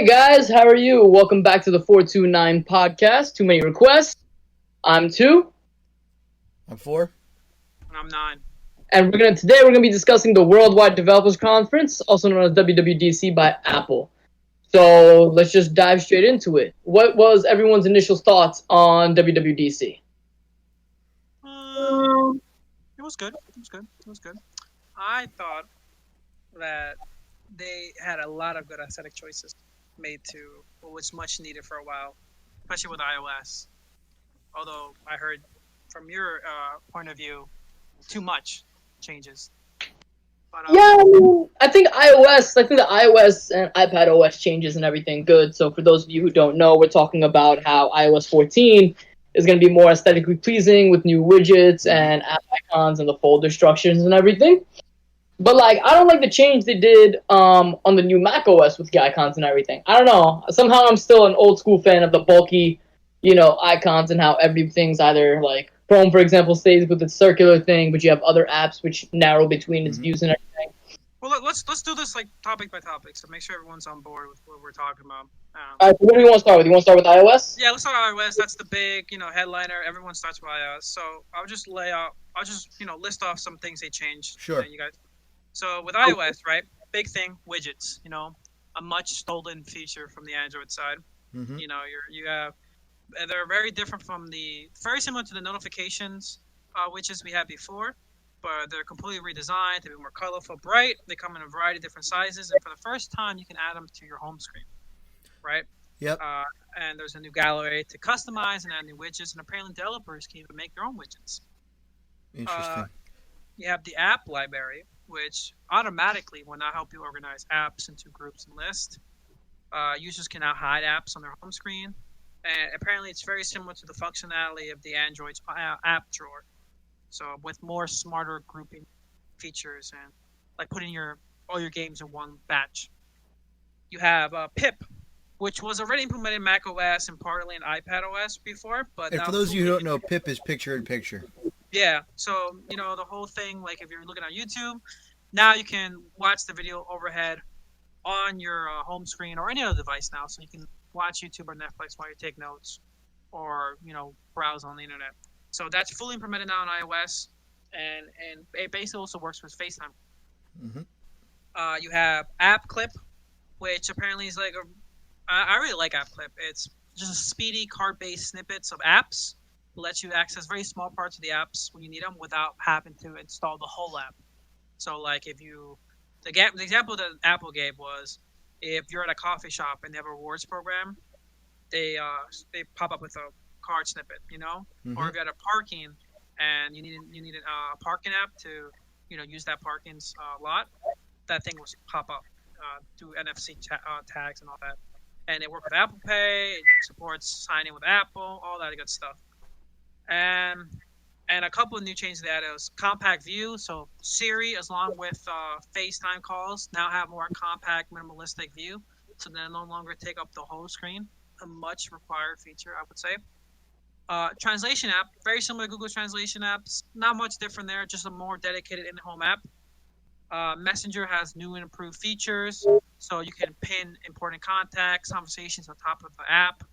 Hey guys, how are you? Welcome back to the 429 podcast. Too many requests. I'm two, I'm four. I'm 9. and we're gonna be discussing the Worldwide Developers Conference, also known as WWDC by Apple. So let's just dive straight into it. What was everyone's initial thoughts on WWDC? It was good. It was good. I thought that they had a lot of good aesthetic choices made to what was much needed for a while, especially with iOS. Although I heard from your point of view, too much changes. But, Yeah, I think the iOS and iPad OS changes and everything good. So for those of you who don't know, we're talking about how iOS 14 is going to be more aesthetically pleasing with new widgets and app icons and the folder structures and everything. But I don't like the change they did on the new Mac OS with the icons and everything. I don't know. Somehow I'm still an old school fan of the bulky, icons and how everything's either Chrome, for example, stays with its circular thing, but you have other apps which narrow between its views and everything. well, let's do this topic by topic, so make sure everyone's on board with what we're talking about. All right, so what do you want to start with? You want to start with iOS? Yeah, let's start with iOS. That's the big, headliner. Everyone starts with iOS. So I'll just list off some things they changed. Sure. You guys. So with iOS, right? Big thing, widgets. A much stolen feature from the Android side. Mm-hmm. You have they're very different very similar to the notifications widgets we had before, but they're completely redesigned to be more colorful, bright. They come in a variety of different sizes, and for the first time, you can add them to your home screen, right? Yep. And there's a new gallery to customize and add new widgets, and apparently developers can even make their own widgets. Interesting. You have the app library, which automatically will now help you organize apps into groups and lists. Users can now hide apps on their home screen. And apparently it's very similar to the functionality of the Android's app drawer. So with more smarter grouping features and putting all your games in one batch. You have Pip, which was already implemented in Mac OS and partly in iPad OS before. But and for those of you who don't know, Pip is picture-in-picture. Yeah, so, the whole thing, if you're looking on YouTube, now you can watch the video overhead on your home screen or any other device now, so you can watch YouTube or Netflix while you take notes or, browse on the internet. So that's fully implemented now on iOS, and it basically also works with FaceTime. Mm-hmm. You have App Clip, which apparently is I really like App Clip. It's just a speedy card-based snippets of apps. It lets you access very small parts of the apps when you need them without having to install the whole app. So, the example that Apple gave was if you're at a coffee shop and they have a rewards program, they pop up with a card snippet, Mm-hmm. Or if you're at a parking and you need a parking app to use that parking lot, that thing will pop up through NFC tags and all that. And it works with Apple Pay. It supports signing with Apple, all that good stuff. And a couple of new changes that is compact view. So Siri, along with FaceTime calls, now have more compact, minimalistic view. So they no longer take up the whole screen. A much required feature, I would say. Translation app, very similar to Google's translation apps. Not much different there, just a more dedicated in-home app. Messenger has new and improved features. So you can pin important contacts, conversations on top of the app.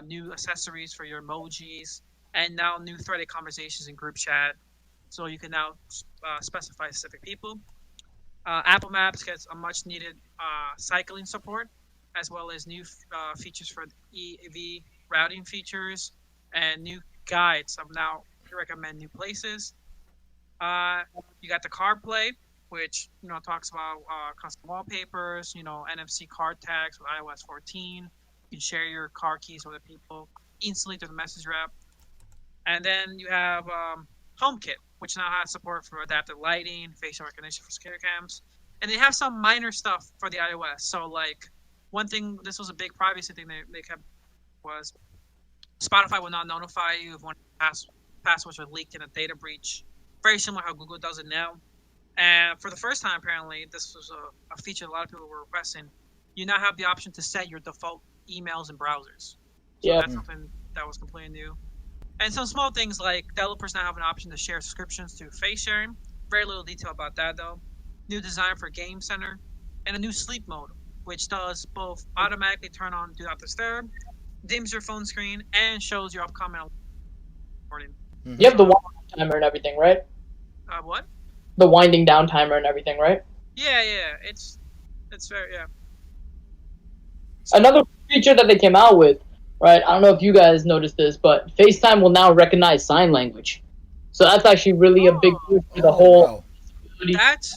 New accessories for your emojis. And now new threaded conversations in group chat. So you can now specify specific people. Apple Maps gets a much needed cycling support, as well as new features for EV routing features and new guides of now recommend new places. You got the CarPlay, which talks about custom wallpapers, NFC card tags with iOS 14. You can share your car keys with other people instantly through the Messenger app. And then you have HomeKit, which now has support for adaptive lighting, facial recognition for security cams. And they have some minor stuff for the iOS. So, one thing, this was a big privacy thing they kept, was Spotify will not notify you if one passwords are leaked in a data breach. Very similar how Google does it now. And for the first time, apparently, this was a feature a lot of people were requesting. You now have the option to set your default emails and browsers. So that's something that was completely new. And some small things like developers now have an option to share subscriptions to face sharing. Very little detail about that, though. New design for Game Center. And a new sleep mode, which does both automatically turn on Do Not Disturb, dims your phone screen, and shows your upcoming warning. You have the winding timer and everything, right? What? The winding down timer and everything, right? Yeah. It's very Another feature that they came out with, right? I don't know if you guys noticed this, but FaceTime will now recognize sign language. So that's actually really a big boost for the whole. Wow.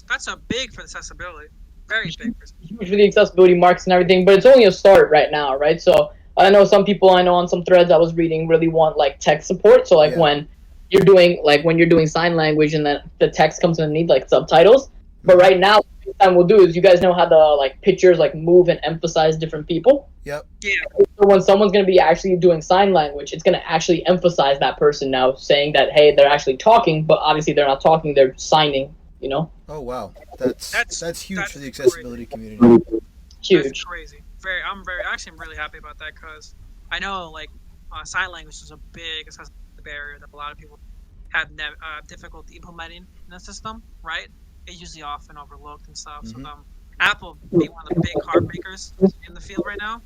That's a big for accessibility. Very big for huge for the accessibility marks and everything, but it's only a start right now, right? So I know some people I know on some threads I was reading really want like text support. So like when you're doing sign language and then the text comes underneath like subtitles. But right now, what FaceTime will do is you guys know how the like pictures like move and emphasize different people. Yep. Yeah. So when someone's going to be actually doing sign language, it's going to actually emphasize that person now, saying that hey, they're actually talking, but obviously they're not talking; they're signing. You know. Oh wow, that's huge for the accessibility community. Huge. That's crazy. I'm actually really happy about that because I know like sign language is a big accessibility barrier that a lot of people have difficulty implementing in the system. Right? It's usually often overlooked and stuff. So Apple being one of the big car makers in the field right now,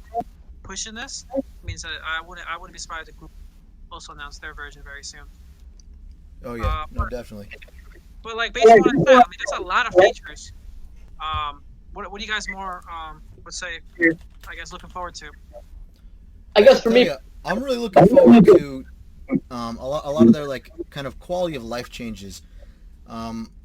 pushing this means that I wouldn't be surprised if Google also announced their version very soon. Oh yeah, no, definitely. But like based on what I said, I mean, there's a lot of features. What do you guys more let's say? I guess looking forward to. I guess for me, I'm really looking forward to a lot of their like kind of quality of life changes.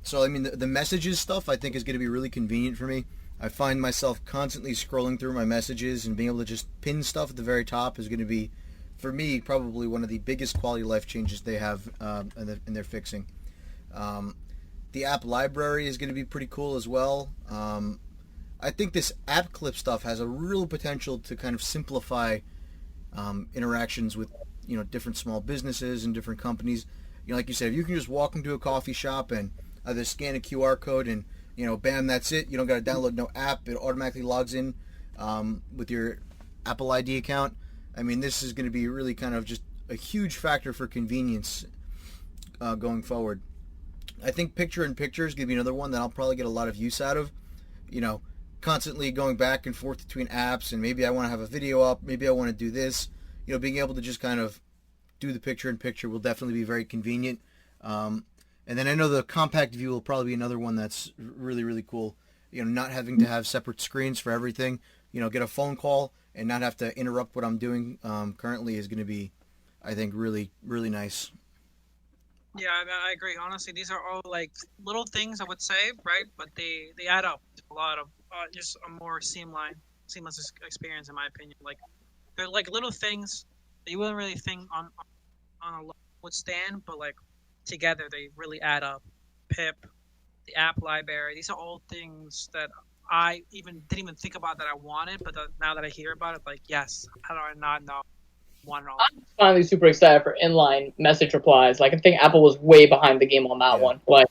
So I mean the messages stuff I think is going to be really convenient for me. I find myself constantly scrolling through my messages and being able to just pin stuff at the very top is going to be, for me, probably one of the biggest quality of life changes they have in their fixing. The app library is going to be pretty cool as well. I think this app clip stuff has a real potential to kind of simplify interactions with different small businesses and different companies. Like you said, if you can just walk into a coffee shop and either scan a QR code and bam, that's it. You don't got to download no app. It automatically logs in with your Apple ID account. I mean, this is going to be really kind of just a huge factor for convenience going forward. I think picture-in-picture is going to be another one that I'll probably get a lot of use out of. Constantly going back and forth between apps, and maybe I want to have a video up, maybe I want to do this. Being able to just kind of do the picture-in-picture will definitely be very convenient. And then I know the compact view will probably be another one that's really, really cool. Not having to have separate screens for everything. Get a phone call and not have to interrupt what I'm doing currently is going to be, I think, really, really nice. Yeah, I agree. Honestly, these are all like little things I would say, right? But they add up to a lot of just a more seamless experience, in my opinion. Like they're like little things that you wouldn't really think on a level would stand, but like together they really add up. Pip, the app library, these are all things that I didn't even think about that I wanted, but now that I hear about it, like yes, how do I not know? I'm finally super excited for inline message replies. Like I think Apple was way behind the game on that one. Like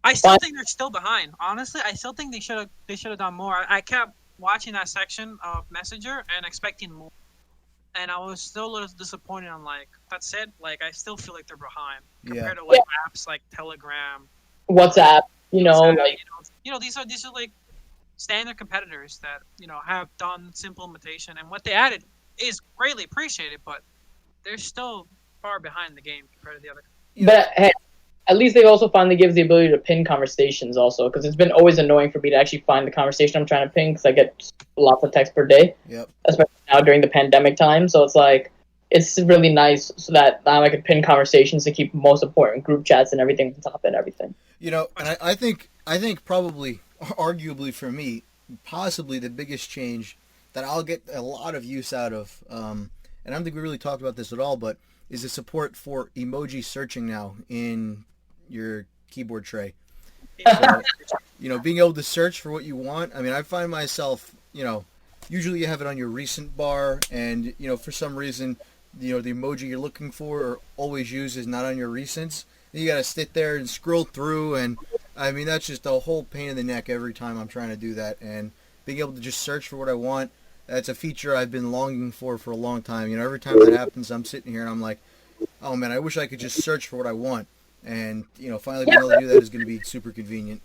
I still think they're still behind. Honestly, I still think they should have done more. I kept watching that section of Messenger and expecting more, and I was still a little disappointed. I'm like, that's it. Like I still feel like they're behind compared to like apps like Telegram, WhatsApp. These are like standard competitors that have done simple implementation, and what they added is greatly appreciated, but they're still far behind the game compared to the other. But hey, at least they also finally gives the ability to pin conversations also, because it's been always annoying for me to actually find the conversation I'm trying to ping because I get lots of text per day. Yep. Especially now during the pandemic time. So it's like, it's really nice so that now I can pin conversations to keep most important group chats and everything on top and everything. And I think probably, arguably for me, possibly the biggest change that I'll get a lot of use out of, and I don't think we really talked about this at all, but is the support for emoji searching now in your keyboard tray. So, being able to search for what you want. I mean, I find myself, usually you have it on your recent bar, and, for some reason, the emoji you're looking for or always use is not on your recents. You got to sit there and scroll through, and, I mean, that's just a whole pain in the neck every time I'm trying to do that, and being able to just search for what I want, that's a feature I've been longing for a long time. Every time that happens, I'm sitting here and I'm like, oh man, I wish I could just search for what I want. And, finally being able to do that is going to be super convenient.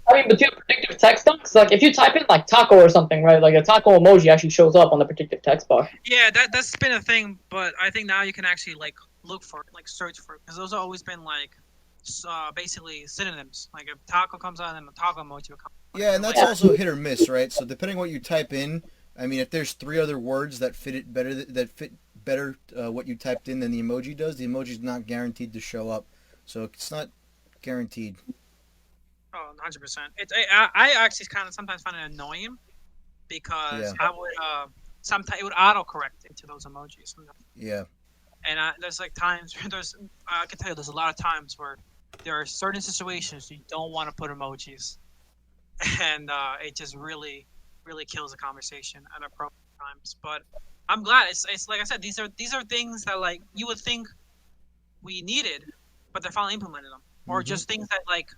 I wondering, but do you have predictive text on? Because like if you type in like taco or something, right? Like a taco emoji actually shows up on the predictive text bar. Yeah, that's been a thing, but I think now you can actually like look for it, like search for it, because those have always been like basically synonyms. Like if taco comes out, then the taco emoji will come. Yeah, and that's also hit or miss, right? So depending what you type in, I mean, if there's 3 other words that fit it better, that fit better what you typed in than the emoji does, the emoji's not guaranteed to show up. So it's not guaranteed. Oh, 100%. I actually kind of sometimes find it annoying because I would sometimes it would autocorrect into those emojis. Yeah. And there's like times I can tell you there's a lot of times where there are certain situations you don't want to put emojis, and it just really kills the conversation at appropriate times. But I'm glad it's like I said, these are things that like you would think we needed, but they're finally implemented them, or just things that like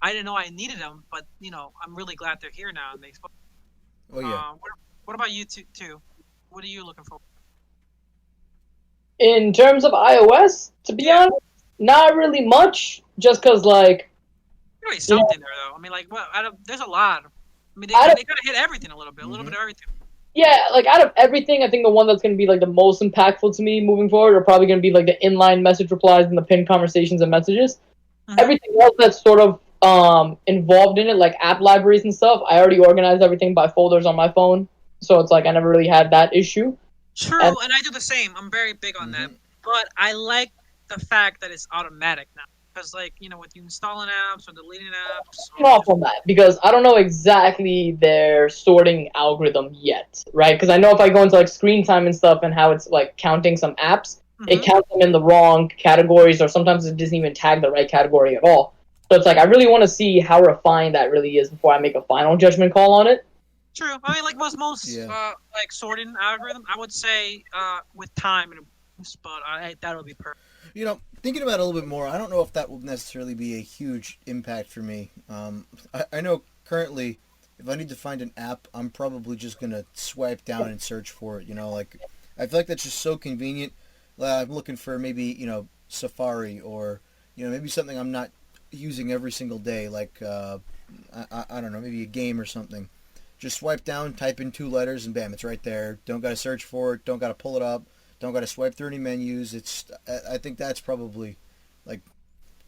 I didn't know I needed them, but you know I'm really glad they're here now and they. Oh yeah. What about you too? What are you looking for? In terms of iOS, to be honest, not really much. Just because like. There's something there though. I mean, like, well, there's a lot. I mean, they gotta hit everything a little bit of everything. Yeah, like out of everything, I think the one that's going to be like the most impactful to me moving forward are probably going to be like the inline message replies and the pinned conversations and messages. Everything else that's sort of involved in it, like app libraries and stuff, I already organized everything by folders on my phone, so it's like I never really had that issue. True, and I do the same. I'm very big on that, but I like the fact that it's automatic now. Because, like, you know, with you installing apps or deleting apps... I'm off on that, because I don't know exactly their sorting algorithm yet, right? Because I know if I go into, like, screen time and stuff and how it's, like, counting some apps, it counts them in the wrong categories, or sometimes it doesn't even tag the right category at all. So it's like, I really want to see how refined that really is before I make a final judgment call on it. True. I mean, like, most like, sorting algorithm, I would say with time and boost, but that would be perfect. You know, thinking about it a little bit more, I don't know if that will necessarily be a huge impact for me. I know currently, if I need to find an app, I'm probably just going to swipe down and search for it. You know, like, I feel like that's just so convenient. I'm looking for maybe, you know, Safari or, you know, maybe something I'm not using every single day, like, I don't know, maybe a game or something. Just swipe down, type in 2 letters, and bam, it's right there. Don't got to search for it. Don't got to pull it up. Don't got to swipe through any menus. I think that's probably, like,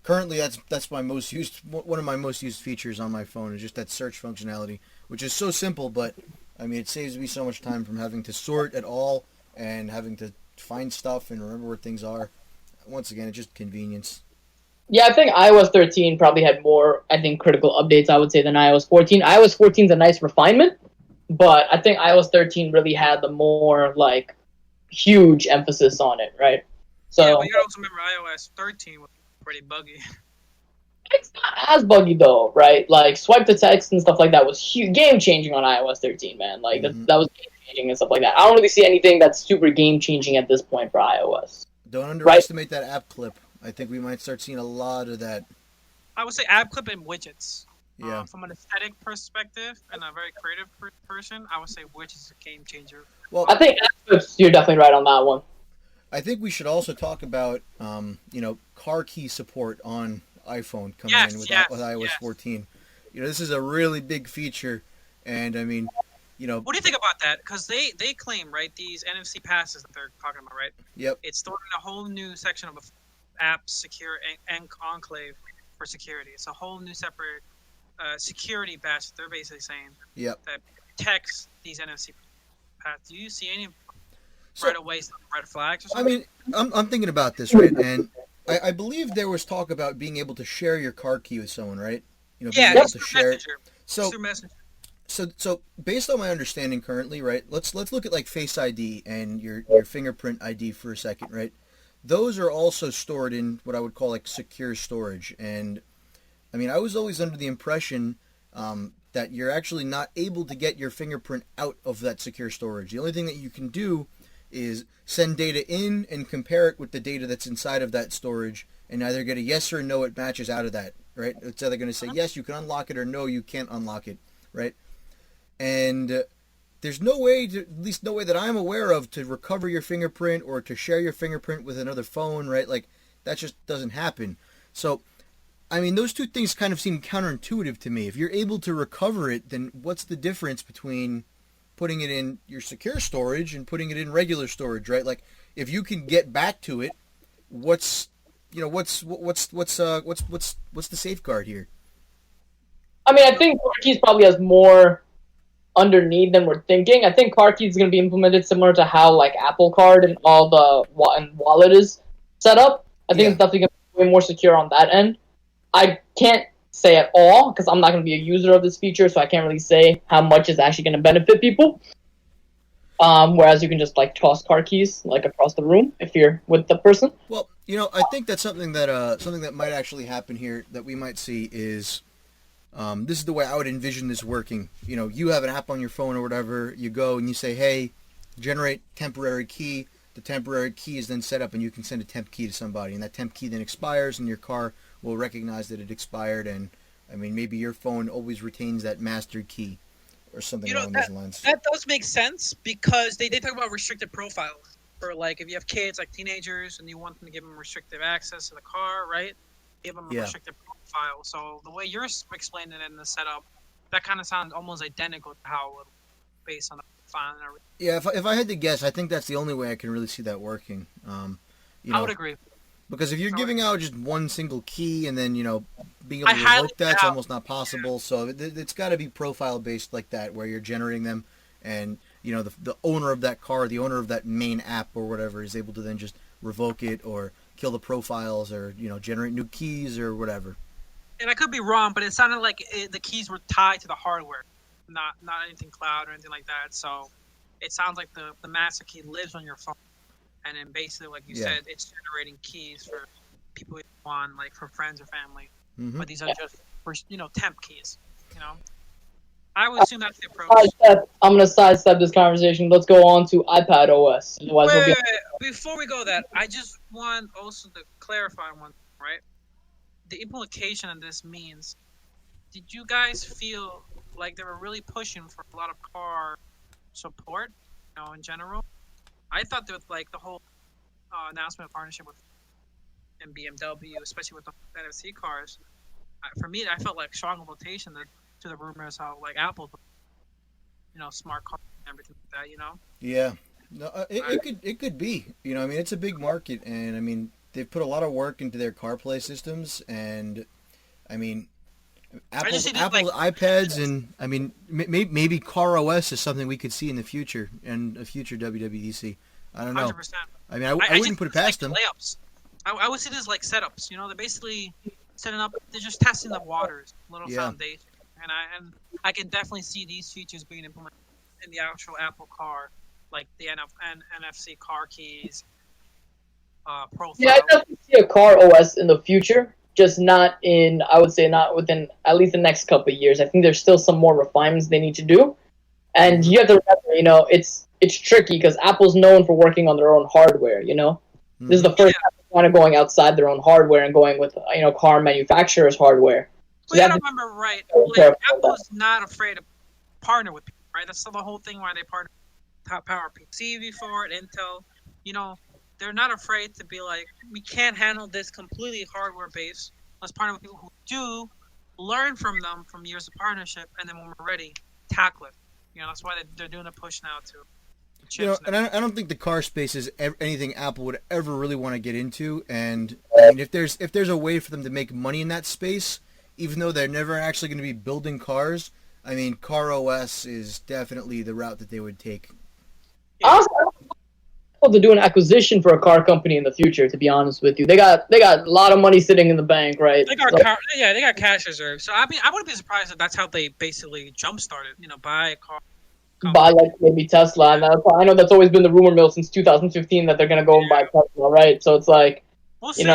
currently that's my most used, one of my most used features on my phone is just that search functionality, which is so simple, but I mean it saves me so much time from having to sort at all and having to find stuff and remember where things are. Once again, it's just convenience. Yeah, I think iOS 13 probably had more, I think, critical updates, I would say, than iOS 14. iOS 14 is a nice refinement, but I think iOS 13 really had the more, like, huge emphasis on it, right? So yeah, but you also remember iOS 13 was pretty buggy. It's not as buggy though, right? Like swipe to text and stuff like that was huge, game changing on iOS 13, man. Like that was game changing and stuff like that. I don't really see anything that's super game changing at this point for iOS. Don't underestimate that app clip. I think we might start seeing a lot of that. I would say app clip and widgets. Yeah. From an aesthetic perspective and a very creative person, I would say widgets is a game changer. Well, I think app clips, you're definitely right on that one. I think we should also talk about, you know, car key support on iPhone coming in with iOS 14. You know, this is a really big feature, and I mean, you know. What do you think about that? Because they claim, right, these NFC passes that they're talking about, right? Yep. It's stored in a whole new section of app secure and enclave for security. It's a whole new separate security badge. They're basically saying that protects these NFC passes. Do you see any right away red flags or something? I mean, I'm thinking about this, right? And I believe there was talk about being able to share your car key with someone, right? You know, being able to share. Messenger. So based on my understanding currently, right? Let's look at like Face ID and your fingerprint ID for a second, right? Those are also stored in what I would call like secure storage. And I mean, I was always under the impression that you're actually not able to get your fingerprint out of that secure storage. The only thing that you can do is send data in and compare it with the data that's inside of that storage and either get a yes or a no, it matches out of that, right? It's either going to say yes, you can unlock it, or no, you can't unlock it, right? And there's no way, at least no way that I'm aware of, to recover your fingerprint or to share your fingerprint with another phone, right? Like, that just doesn't happen. So I mean, those two things kind of seem counterintuitive to me. If you're able to recover it, then what's the difference between putting it in your secure storage and putting it in regular storage, right? Like, if you can get back to it, what's the safeguard here? I mean, I think car keys probably has more underneath than we're thinking. I think car keys is going to be implemented similar to how like Apple Card and all the wallet is set up. I think it's definitely going to be way more secure on that end. I can't say at all because I'm not going to be a user of this feature, so I can't really say how much is actually going to benefit people. Whereas you can just like toss car keys like across the room if you're with the person. Well, I think that's something that might actually happen here that we might see is this is the way I would envision this working. You have an app on your phone or whatever. You go and you say, "Hey, generate temporary key." The temporary key is then set up, and you can send a temp key to somebody, and that temp key then expires, and your car will recognize that it expired, and I mean maybe your phone always retains that master key or something along those lines. That does make sense because they did talk about restricted profiles for like if you have kids like teenagers and you want them to give them restrictive access to the car, right? Give them a restricted profile. So the way you're explaining it in the setup, that kind of sounds almost identical to how it based on the file and everything. Yeah, if I had to guess, I think that's the only way I can really see that working. I would agree. Because if you're giving out just one single key and then, being able to revoke that's almost not possible. Yeah. So it's got to be profile based like that where you're generating them and, the owner of that car, the owner of that main app or whatever is able to then just revoke it or kill the profiles or, generate new keys or whatever. And I could be wrong, but it sounded like the keys were tied to the hardware, not anything cloud or anything like that. So it sounds like the master key lives on your phone. And then basically, like you said, it's generating keys for people you want, like for friends or family. Mm-hmm. But these are just for, temp keys, I would assume that's the approach. I'm going to sidestep this conversation. Let's go on to iPad OS. Wait. Before we go that, I just want also to clarify one thing, right? The implication of this means, did you guys feel like they were really pushing for a lot of car support, in general? I thought that like the whole announcement of partnership with and BMW, especially with the NFC cars, for me, I felt like strong invitation to the rumors how like Apple, smart cars and everything like that, Yeah, no, it could be. I mean, it's a big market, and I mean they've put a lot of work into their CarPlay systems, and I mean. Apple iPads, and I mean, maybe Car OS is something we could see in the future, and a future WWDC. I don't know. 100%. I mean, I wouldn't put it past them. Layups. I would see this like setups. They're basically setting up. They're just testing the waters, little foundation, and I can definitely see these features being implemented in the actual Apple car, like the NFC car keys, profile. Yeah, I definitely see a Car OS in the future. Just not within at least the next couple of years. I think there's still some more refinements they need to do. And you have to remember, it's tricky because Apple's known for working on their own hardware, Mm-hmm. This is the first time they're kind of going outside their own hardware and going with, car manufacturers' hardware. So well, you gotta remember, right, like, Apple's not afraid to partner with people, right? That's the whole thing why they partner with PowerPC before, Intel, they're not afraid to be like, we can't handle this completely hardware-based. Let's partner with people who do learn from them from years of partnership, and then when we're ready, tackle it. That's why they're doing a push now to chips. And I don't think the car space is anything Apple would ever really want to get into. And I mean, if there's a way for them to make money in that space, even though they're never actually going to be building cars, I mean, Car OS is definitely the route that they would take. Yeah. To do an acquisition for a car company in the future. To be honest with you, they got a lot of money sitting in the bank, right? They got they got cash reserves. So I mean, I wouldn't be surprised if that's how they basically jump started. Buy a car. Buy like maybe Tesla, and I know that's always been the rumor mill since 2015 that they're gonna go and buy Tesla, right? So it's like, we'll see.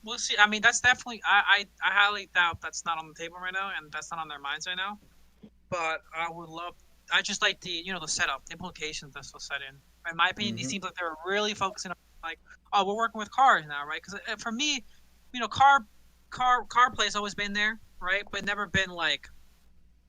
We'll see. I mean, that's definitely I highly doubt that's not on the table right now, and that's not on their minds right now. But I would love. I just like the the setup, the implications this will set in. In my opinion, it seems like they're really focusing on like, oh, we're working with cars now, right? Because for me, car play's always been there, right? But never been like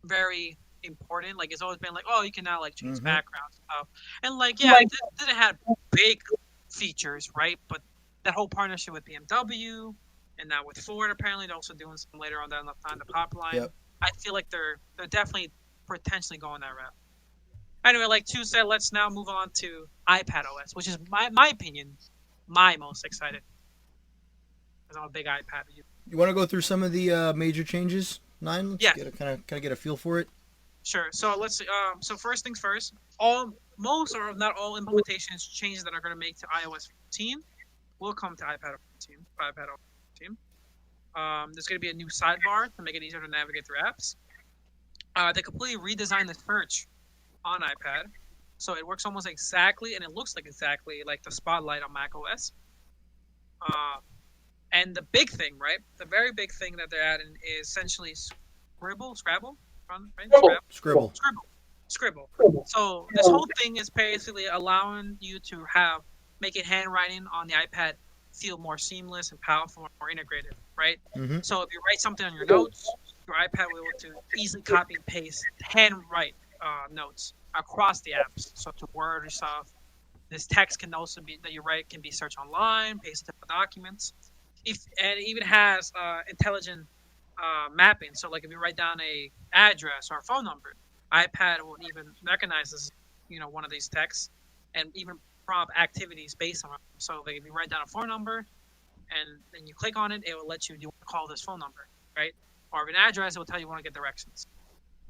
very important. Like it's always been like, oh, you can now like change backgrounds and stuff. And like, yeah, it didn't have big features, right? But that whole partnership with BMW and now with Ford apparently they're also doing some later on down the pipeline. Yep. I feel like they're definitely potentially going that route. Anyway, like Chu said, let's now move on to iPad OS, which is my opinion, my most excited. Because I'm a big iPad user. You want to go through some of the major changes? Nine. Let's Yeah. get a kind of get a feel for it. Sure. So let's so first things first. Most or not all implementations changes that are going to make to iOS 14 will come to iPad 14. iPad 14. There's going to be a new sidebar to make it easier to navigate through apps. They completely redesigned the search on iPad, so it works almost exactly, and it looks like exactly like the Spotlight on Mac OS. And the big thing, right? The very big thing that they're adding is essentially Scrabble, right? Scribble. Scribble. So this whole thing is basically allowing you to making handwriting on the iPad feel more seamless and powerful and more integrated, right? Mm-hmm. So if you write something on your notes, your iPad will be able to easily copy and paste, handwrite notes across the apps. So to Word or stuff. This text can also be that you write can be searched online, pasted to documents. And it even has intelligent mapping. So like if you write down a address or a phone number, iPad will even recognize this, one of these texts, and even prompt activities based on it. So like if you write down a phone number, and then you click on it, it will let you call this phone number, right? Or if an address, it will tell you want to get directions.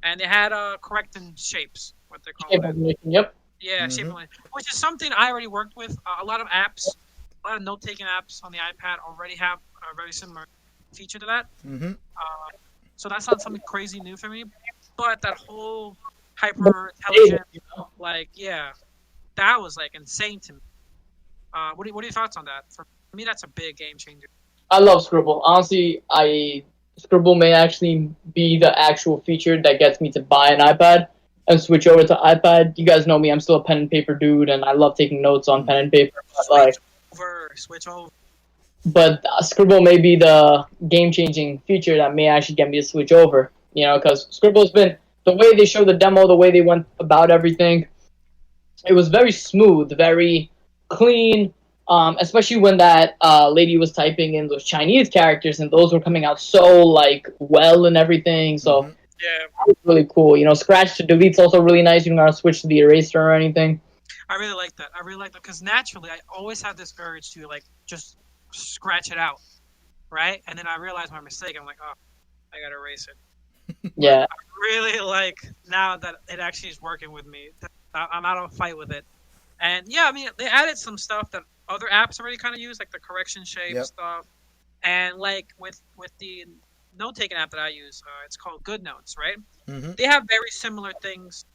And they had correcting shapes, what they call it. Yep. Yeah, shape which is something I already worked with. A lot of apps, a lot of note-taking apps on the iPad already have a very similar feature to that. Mm-hmm. So that's not something crazy new for me. But that whole hyper-intelligent, that was like insane to me. What are your thoughts on that? For me, that's a big game changer. I love Scribble. Honestly, Scribble may actually be the actual feature that gets me to buy an iPad and switch over to iPad. You guys know me; I'm still a pen and paper dude, and I love taking notes on pen and paper. Switch over. But Scribble may be the game-changing feature that may actually get me to switch over. Because Scribble's been the way they showed the demo, the way they went about everything. It was very smooth, very clean. Especially when that lady was typing in those Chinese characters, and those were coming out so well and everything. So yeah, it's really cool. Scratch to delete's also really nice. You don't gotta switch to the eraser or anything. I really like that. Because naturally, I always have this urge to just scratch it out, right? And then I realize my mistake. I'm like, oh, I gotta erase it. Yeah. I really now that it actually is working with me. I'm out of a fight with it. And yeah, I mean, they added some stuff that other apps already kind of use, like the correction shape stuff. And with the note-taking app that I use, it's called Good Notes, right? Mm-hmm. They have very similar things.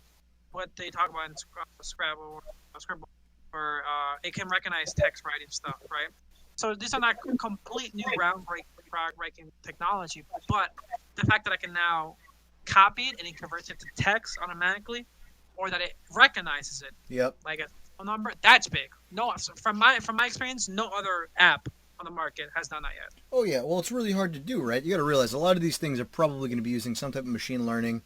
What they talk about in Scrabble, where it can recognize text writing stuff, right? So these are not complete new groundbreaking technology, but the fact that I can now copy it and it converts it to text automatically, or that it recognizes it, like a phone number, that's big. No, from my experience, no other app on the market has done that yet. Oh yeah, well it's really hard to do, right? You got to realize a lot of these things are probably going to be using some type of machine learning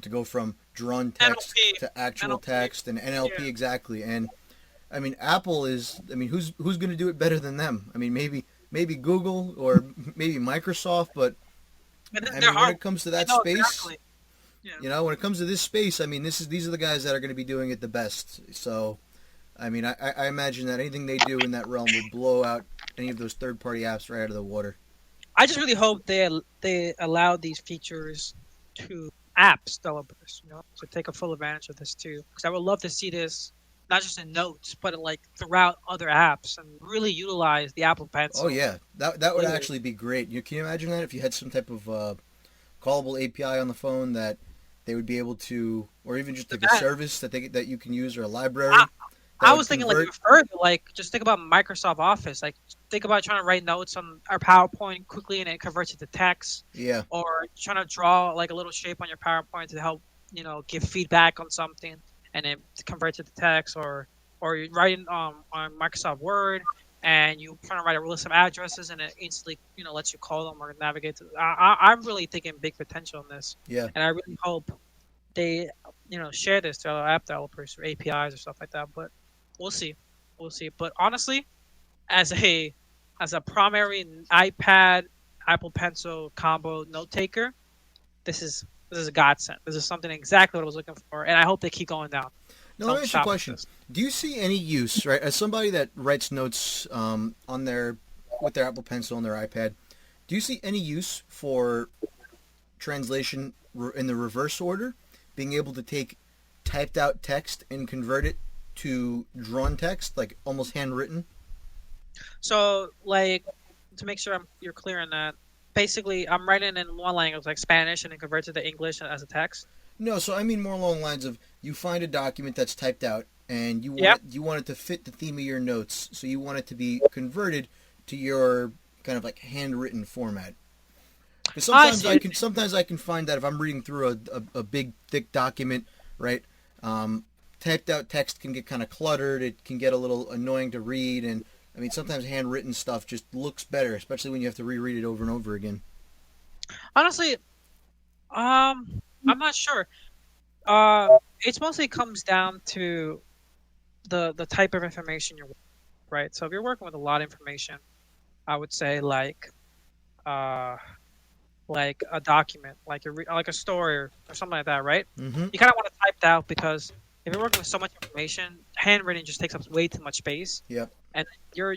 to go from drawn text NLP. to actual NLP. Text and NLP exactly. And I mean, Apple is. I mean, who's going to do it better than them? I mean, maybe Google or maybe Microsoft, but I mean, when it comes to that space, exactly. when it comes to this space, I mean, these are the guys that are going to be doing it the best. So, I mean, I imagine that anything they do in that realm will blow out any of those third-party apps right out of the water. I just really hope they allow these features to apps developers, to take a full advantage of this too. Because I would love to see this not just in Notes, but throughout other apps, and really utilize the Apple Pencil. Oh yeah, that would actually be great. Can you imagine that if you had some type of callable API on the phone that they would be able to, or even just a service that you can use, or a library? I was thinking further, just think about Microsoft Office. Think about trying to write notes on our PowerPoint quickly and it converts it to text. Yeah. Or trying to draw a little shape on your PowerPoint to help, give feedback on something, and it converts it to text. Or you're writing on Microsoft Word and you trying to write a list of addresses and it instantly, lets you call them or navigate to. I'm really thinking big potential in this. Yeah. And I really hope they, share this to other app developers or APIs or stuff like that. But we'll see. But honestly, as a as a primary iPad Apple Pencil combo note taker, this is a godsend. This is something exactly what I was looking for, and I hope they keep going down. Now, So let I'm me ask you a shopping question. this. Do you see any use, right, as somebody that writes notes on their with their Apple Pencil on their iPad? Do you see any use for translation in the reverse order, being able to take typed out text and convert it to drawn text, like almost handwritten? So, like, to make sure you're clear on that, basically, I'm writing in one language, like Spanish, and then convert it to English as a text. No, so I mean more along the lines of you find a document that's typed out and Yep. you want it to fit the theme of your notes, so you want it to be converted to your kind of like handwritten format. Because I see. sometimes I can find that if I'm reading through a big thick document, right? Typed out text can get kind of cluttered. It can get a little annoying to read, and I mean sometimes handwritten stuff just looks better, especially when you have to reread it over and over again. Honestly, I'm not sure. It mostly comes down to the type of information you're with, right? So if you're working with a lot of information, I would say uh like a document, like a story or something like that, right? Mm-hmm. You kind of want to type it out because if you're working with so much information, handwritten just takes up way too much space, Yep. and you're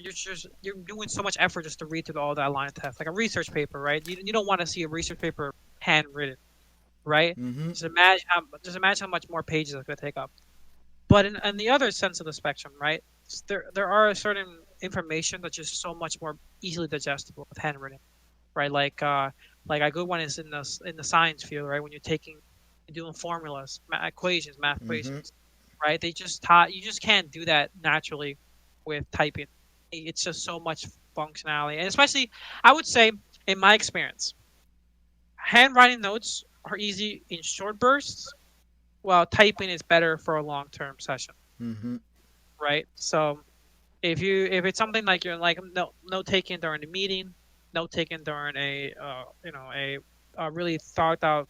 doing so much effort just to read through all that line of text, like a research paper, right? You don't want to see a research paper handwritten, right? Mm-hmm. Just imagine how much more pages it's going to take up. But in the other sense of the spectrum, right? There are certain information that's just so much more easily digestible with handwritten, right? Like a good one is in the science field, right? When you're doing formulas, equations, math Mm-hmm. equations, right? They just taught you just can't do that naturally with typing. It's just so much functionality, and especially I would say in my experience, handwriting notes are easy in short bursts, while typing is better for a long term session, Mm-hmm. right? So if it's something like you're like note taking during the meeting, note taking during a really thought out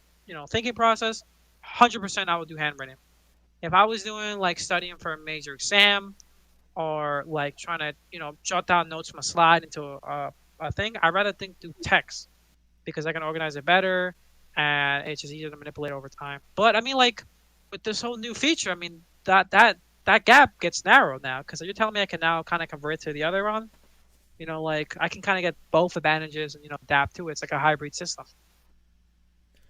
thinking process, 100% I would do handwritten. If I was doing like studying for a major exam or like trying to jot down notes from a slide into a thing, I'd rather think through text because I can organize it better and it's just easier to manipulate over time. But I mean, like with this whole new feature, I mean that gap gets narrowed now because you're telling me I can now kind of convert to the other one. Like I can kind of get both advantages and adapt to it. It's like a hybrid system.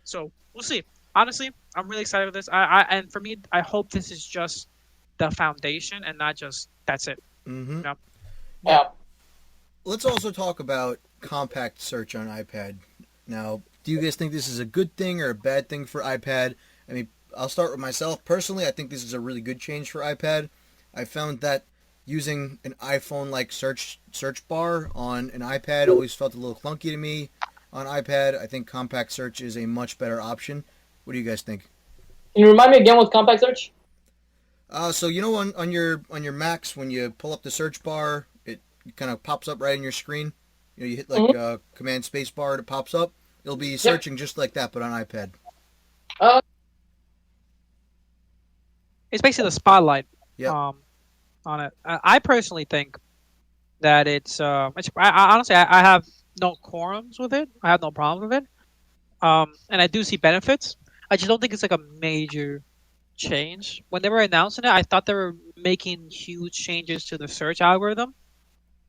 So we'll see. Honestly, I'm really excited with this. And for me, I hope this is just the foundation and not just that's it. Mm-hmm. You know? Now, Yeah. let's also talk about compact search on iPad. Now, do you guys think this is a good thing or a bad thing for iPad? I mean, I'll start with myself. Personally, I think this is a really good change for iPad. I found that using an iPhone-like search bar on an iPad always felt a little clunky to me. On iPad, I think compact search is a much better option. What do you guys think? Can you remind me again with compact search? So on your Macs when you pull up the search bar, it kind of pops up right in your screen. You hit like Mm-hmm. Command Space Bar, and it pops up. It'll be Yep. searching just like that, but on iPad. Uh, It's basically the spotlight Yep. um, on it. I personally think that honestly I have no quorums with it. I have no problem with it. And I do see benefits. I just don't think it's like a major change. When they were announcing it, I thought they were making huge changes to the search algorithm,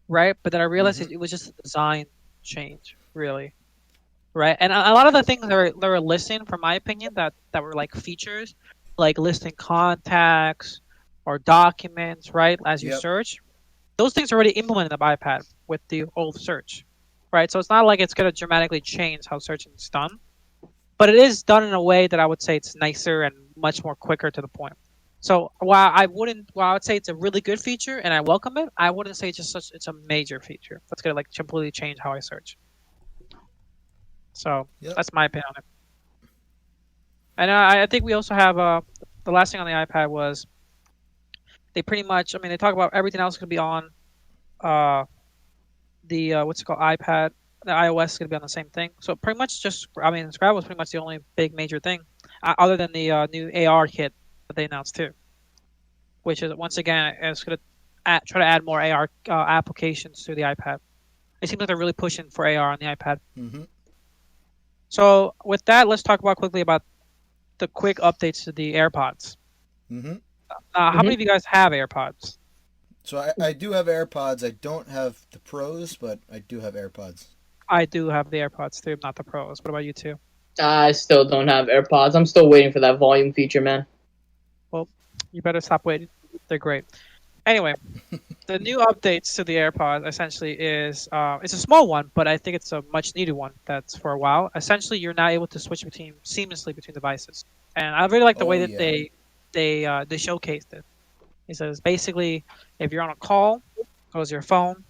right? But then I realized Mm-hmm. it was just a design change, really, right? And a lot of the things they were listing, from my opinion, that were like features, like listing contacts or documents, right, as you Yep. search, those things are already implemented in the iPad with the old search, right? So it's not like it's going to dramatically change how searching is done, but it is done in a way that I would say it's nicer and much more quicker to the point. So while I would say it's a really good feature and I welcome it, I wouldn't say it's a major feature that's gonna like completely change how I search. So Yep. that's my opinion on it. And I think we also have the last thing on the iPad was they pretty much, I mean, they talk about everything else going to be on uh, the what's it called, iPad. The iOS is going to be on the same thing. So pretty much just, I mean, Scrabble was pretty much the only big major thing, other than the new AR kit that they announced too, which is once again is going to try to add more AR applications to the iPad. It seems like they're really pushing for AR on the iPad. Mm-hmm. So with that, let's talk about quickly about the quick updates to the AirPods. Mm-hmm. How many of you guys have AirPods? So I do have AirPods. I don't have the Pros, but I do have AirPods. I do have the AirPods too, not the Pros. What about you two? I still don't have AirPods. I'm still waiting for that volume feature, man. Well, you better stop waiting. They're great. Anyway, the new updates to the AirPods essentially is it's a small one, but I think it's a much needed one. That's for a while. Essentially, you're now able to switch seamlessly between devices, and I really like the Oh way that yeah. they showcased it. It says basically, if you're on a call, close your phone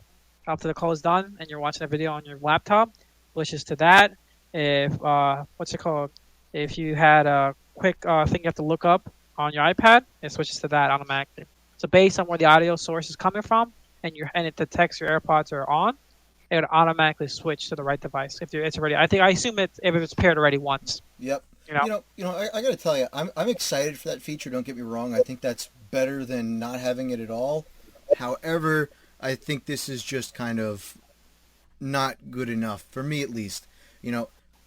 after the call is done, and you're watching a video on your laptop, switches to that. If what's it called? If you had a quick thing you have to look up on your iPad, it switches to that automatically. So based on where the audio source is coming from, and it detects your AirPods are on, it would automatically switch to the right device if it's already. I assume if it's paired already once. Yep. You know. I got to tell you, I'm excited for that feature. Don't get me wrong. I think that's better than not having it at all. However, I think this is just kind of not good enough for me, at least.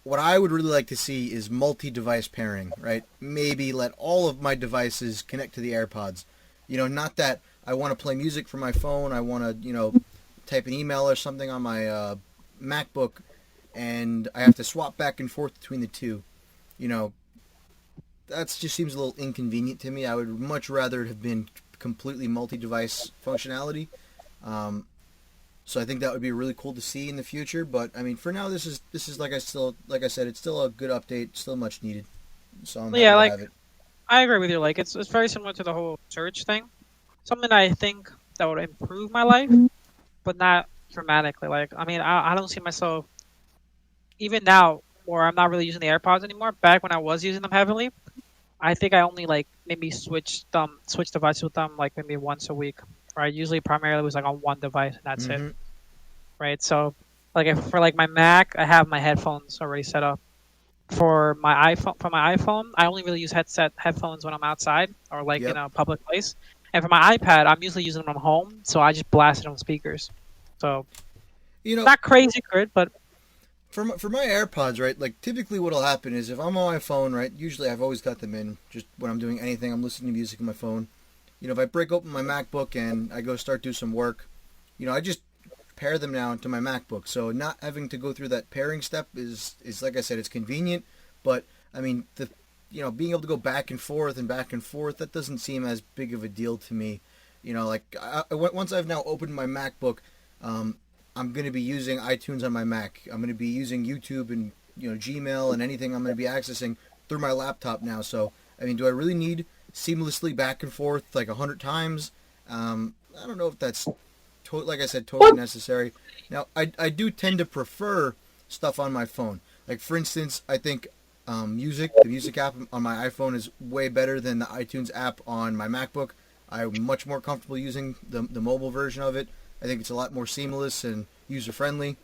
What I would really like to see is multi-device pairing, right? Maybe let all of my devices connect to the AirPods. Not that I want to play music from my phone. I want to, type an email or something on my MacBook, and I have to swap back and forth between the two. That just seems a little inconvenient to me. I would much rather it have been completely multi-device functionality. So I think that would be really cool to see in the future. But I mean, for now, this is like I said, it's still a good update, still much needed. So I'm happy to have it. I agree with you. Like it's very similar to the whole search thing. Something I think that would improve my life, but not dramatically. Like I mean, I don't see myself even now where I'm not really using the AirPods anymore. Back when I was using them heavily, I think I only like maybe switch devices with them like maybe once a week. Right? Usually, primarily was like on one device and that's it. Right? So, like if for like my Mac, I have my headphones already set up. For my iPhone, I only really use headphones when I'm outside or like in a public place. And for my iPad, I'm usually using them on home, so I just blast it on speakers. So, not crazy good, but for my AirPods, right? Like typically, what'll happen is if I'm on my phone, right? Usually, I've always got them in. Just when I'm doing anything, I'm listening to music on my phone. If I break open my MacBook and I go start do some work, I just pair them now to my MacBook. So not having to go through that pairing step is like I said, it's convenient. But I mean, being able to go back and forth, that doesn't seem as big of a deal to me. Once I've now opened my MacBook, I'm going to be using iTunes on my Mac. I'm going to be using YouTube and Gmail and anything I'm going to be accessing through my laptop now. So I mean, do I really need seamlessly back and forth like 100 times? I don't know if that's like I said, totally necessary. Now, I do tend to prefer stuff on my phone. Like for instance, I think the music app on my iPhone is way better than the iTunes app on my MacBook. I'm much more comfortable using the mobile version of it. I think it's a lot more seamless and user friendly.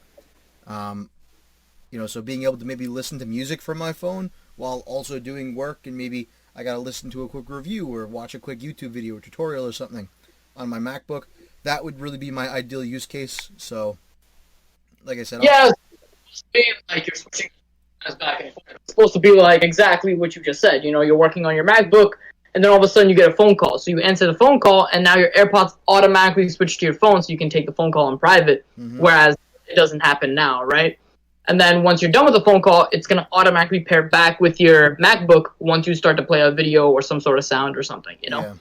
So being able to maybe listen to music from my phone while also doing work, and maybe I got to listen to a quick review or watch a quick YouTube video or tutorial or something on my MacBook, that would really be my ideal use case. So, like I said, like you're switching back and forth. It's supposed to be like exactly what you just said. You're working on your MacBook, and then all of a sudden you get a phone call. So you answer the phone call, and now your AirPods automatically switch to your phone, so you can take the phone call in private. Whereas it doesn't happen now, right? And then once you're done with the phone call, it's going to automatically pair back with your MacBook once you start to play a video or some sort of sound or something, Yeah.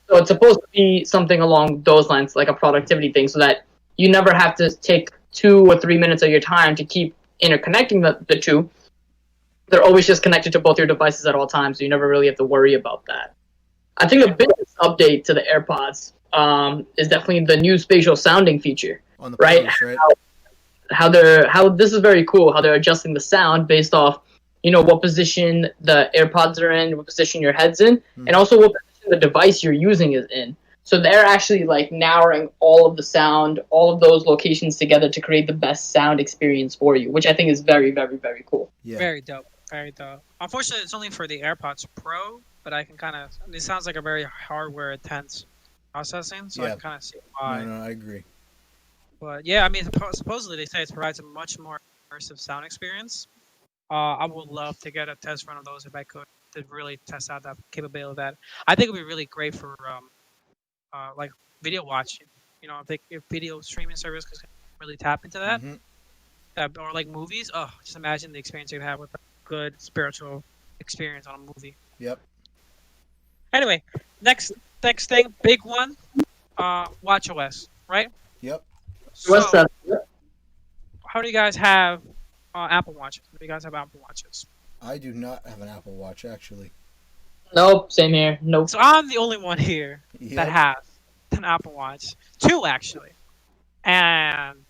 So it's supposed to be something along those lines, like a productivity thing, so that you never have to take 2 or 3 minutes of your time to keep interconnecting the two. They're always just connected to both your devices at all times, so you never really have to worry about that. I think the biggest update to the AirPods is definitely the new spatial sounding feature, on the right? Pros, right? How this is very cool, how they're adjusting the sound based off, what position the AirPods are in, what position your head's in, and also what position the device you're using is in. So they're actually like narrowing all of the sound, all of those locations together to create the best sound experience for you, which I think is very, very, very cool. Yeah. Very dope. Very dope. Unfortunately, it's only for the AirPods Pro, but I can it sounds like a very hardware intense processing, so I can kind of see why. No, I agree. But yeah, I mean, supposedly they say it provides a much more immersive sound experience. I would love to get a test run of those if I could to really test out that capability of that. I think it would be really great for like video watching. You know, if video streaming service could really tap into that, Mm-hmm. or like movies. Oh, just imagine the experience you could have with a good spiritual experience on a movie. Yep. Anyway, next next thing, big one, Watch OS, right? Yep. What's So, that? how do you guys have Apple Watches? Do you guys have Apple Watches? I do not have an Apple Watch actually. Nope, same here. Nope. So I'm the only one here that Yep. has an Apple Watch, two actually, and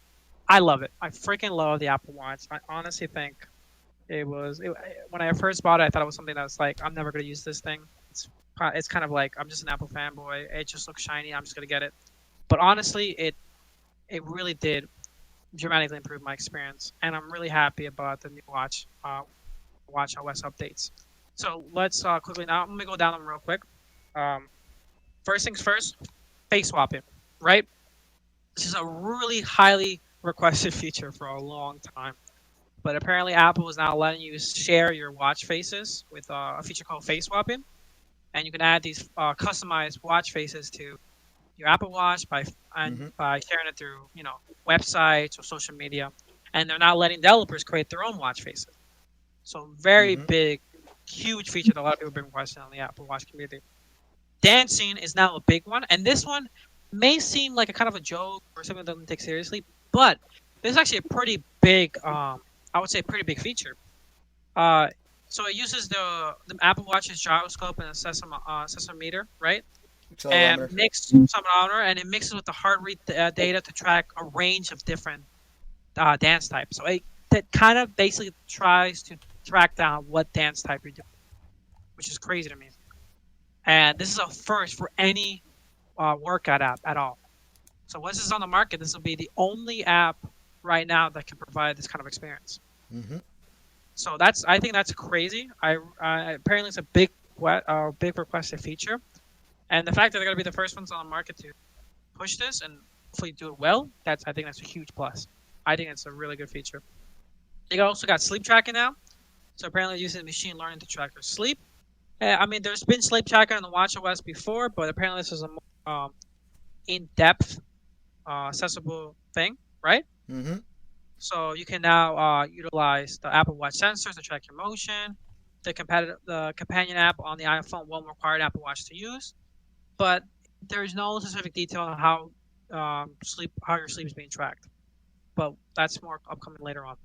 I love it. I freaking love the Apple Watch. I honestly think when I first bought it, I thought it was something that was like I'm never gonna use this thing. It's kind of like I'm just an Apple fanboy. It just looks shiny. I'm just gonna get it. But honestly, it really did dramatically improve my experience, and I'm really happy about the new Watch OS updates. So let's quickly now. Let me go down them real quick. Um, First things first, face swapping, right? This is a really highly requested feature for a long time. But apparently, Apple is now letting you share your watch faces with a feature called face swapping, and you can add these customized watch faces to your Apple Watch Mm-hmm. by sharing it through websites or social media, and they're not letting developers create their own watch faces. So very Mm-hmm. big, huge feature that a lot of people have been requesting on the Apple Watch community. Dancing is now a big one, and this one may seem like a kind of a joke or something that doesn't take seriously, but this is actually a pretty big, I would say, pretty big feature. Uh, so it uses the Apple Watch's gyroscope and a seismometer, right? And Accelerometer. and it mixes with the heart rate data to track a range of different dance types. So that kind of basically tries to track down what dance type you're doing, which is crazy to me. And this is a first for any workout app at all. So once this is on the market, this will be the only app right now that can provide this kind of experience. Mm-hmm. So I think that's crazy. Apparently it's a big requested feature, and the fact that they're going to be the first ones on the market to push this and hopefully do it well, I think that's a huge plus. I think it's a really good feature. They also got sleep tracking now. So apparently using machine learning to track your sleep. I mean, there's been sleep tracker on the WatchOS before, but apparently this is a more in-depth, accessible thing, right? Mm-hmm. So you can now utilize the Apple Watch sensors to track your motion. The companion app on the iPhone won't require an Apple Watch to use, but there's no specific detail on how your sleep is being tracked. But that's more upcoming later on.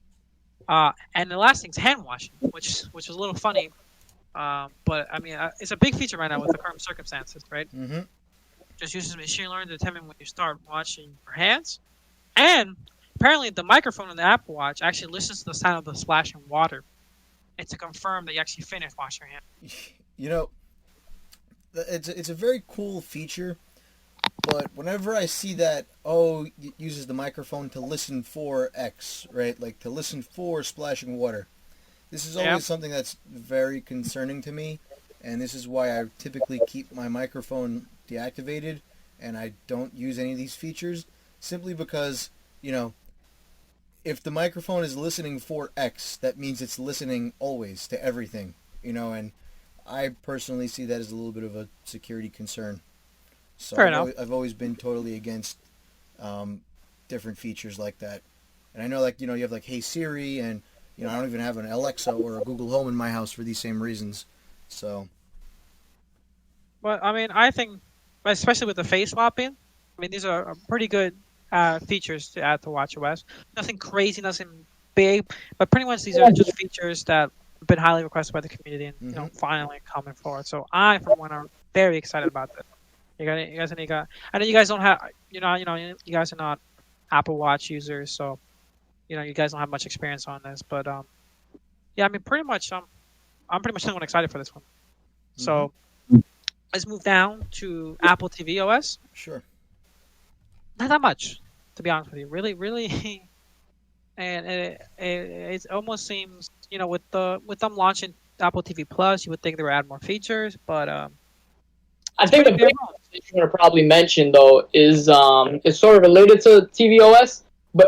And the last thing is hand washing, which was a little funny. But I mean, it's a big feature right now with the current circumstances, right? Mm-hmm. Just uses machine learning to determine when you start washing your hands, and apparently the microphone in the Apple Watch actually listens to the sound of the splashing water, and to confirm that you actually finished washing your hands. You know, it's a very cool feature, but whenever I see that, it uses the microphone to listen for X, right? Like to listen for splashing water. This is always something that's very concerning to me, and this is why I typically keep my microphone deactivated and I don't use any of these features, simply because, if the microphone is listening for X, that means it's listening always to everything, and I personally see that as a little bit of a security concern. So Fair enough. I've always been totally against different features like that. And I know, you have like Hey Siri, and I don't even have an Alexa or a Google Home in my house for these same reasons. So, But I mean, I think, especially with the face swapping, I mean, these are pretty good features to add to WatchOS. Nothing crazy, nothing big, but pretty much these are just features that have been highly requested by the community and finally coming forward. So I, for one, are very excited about this. You guys, I know you guys don't have, you guys are not Apple Watch users, so you guys don't have much experience on this. But yeah, I mean, pretty much, I'm pretty much the one excited for this one. So let's move down to Apple TV OS. sure. Not that much, to be honest with you. Really, really, and it almost seems, with them launching Apple TV Plus, you would think they would add more features, but I think the big thing you're going to probably mention, though, is it's sort of related to tvOS,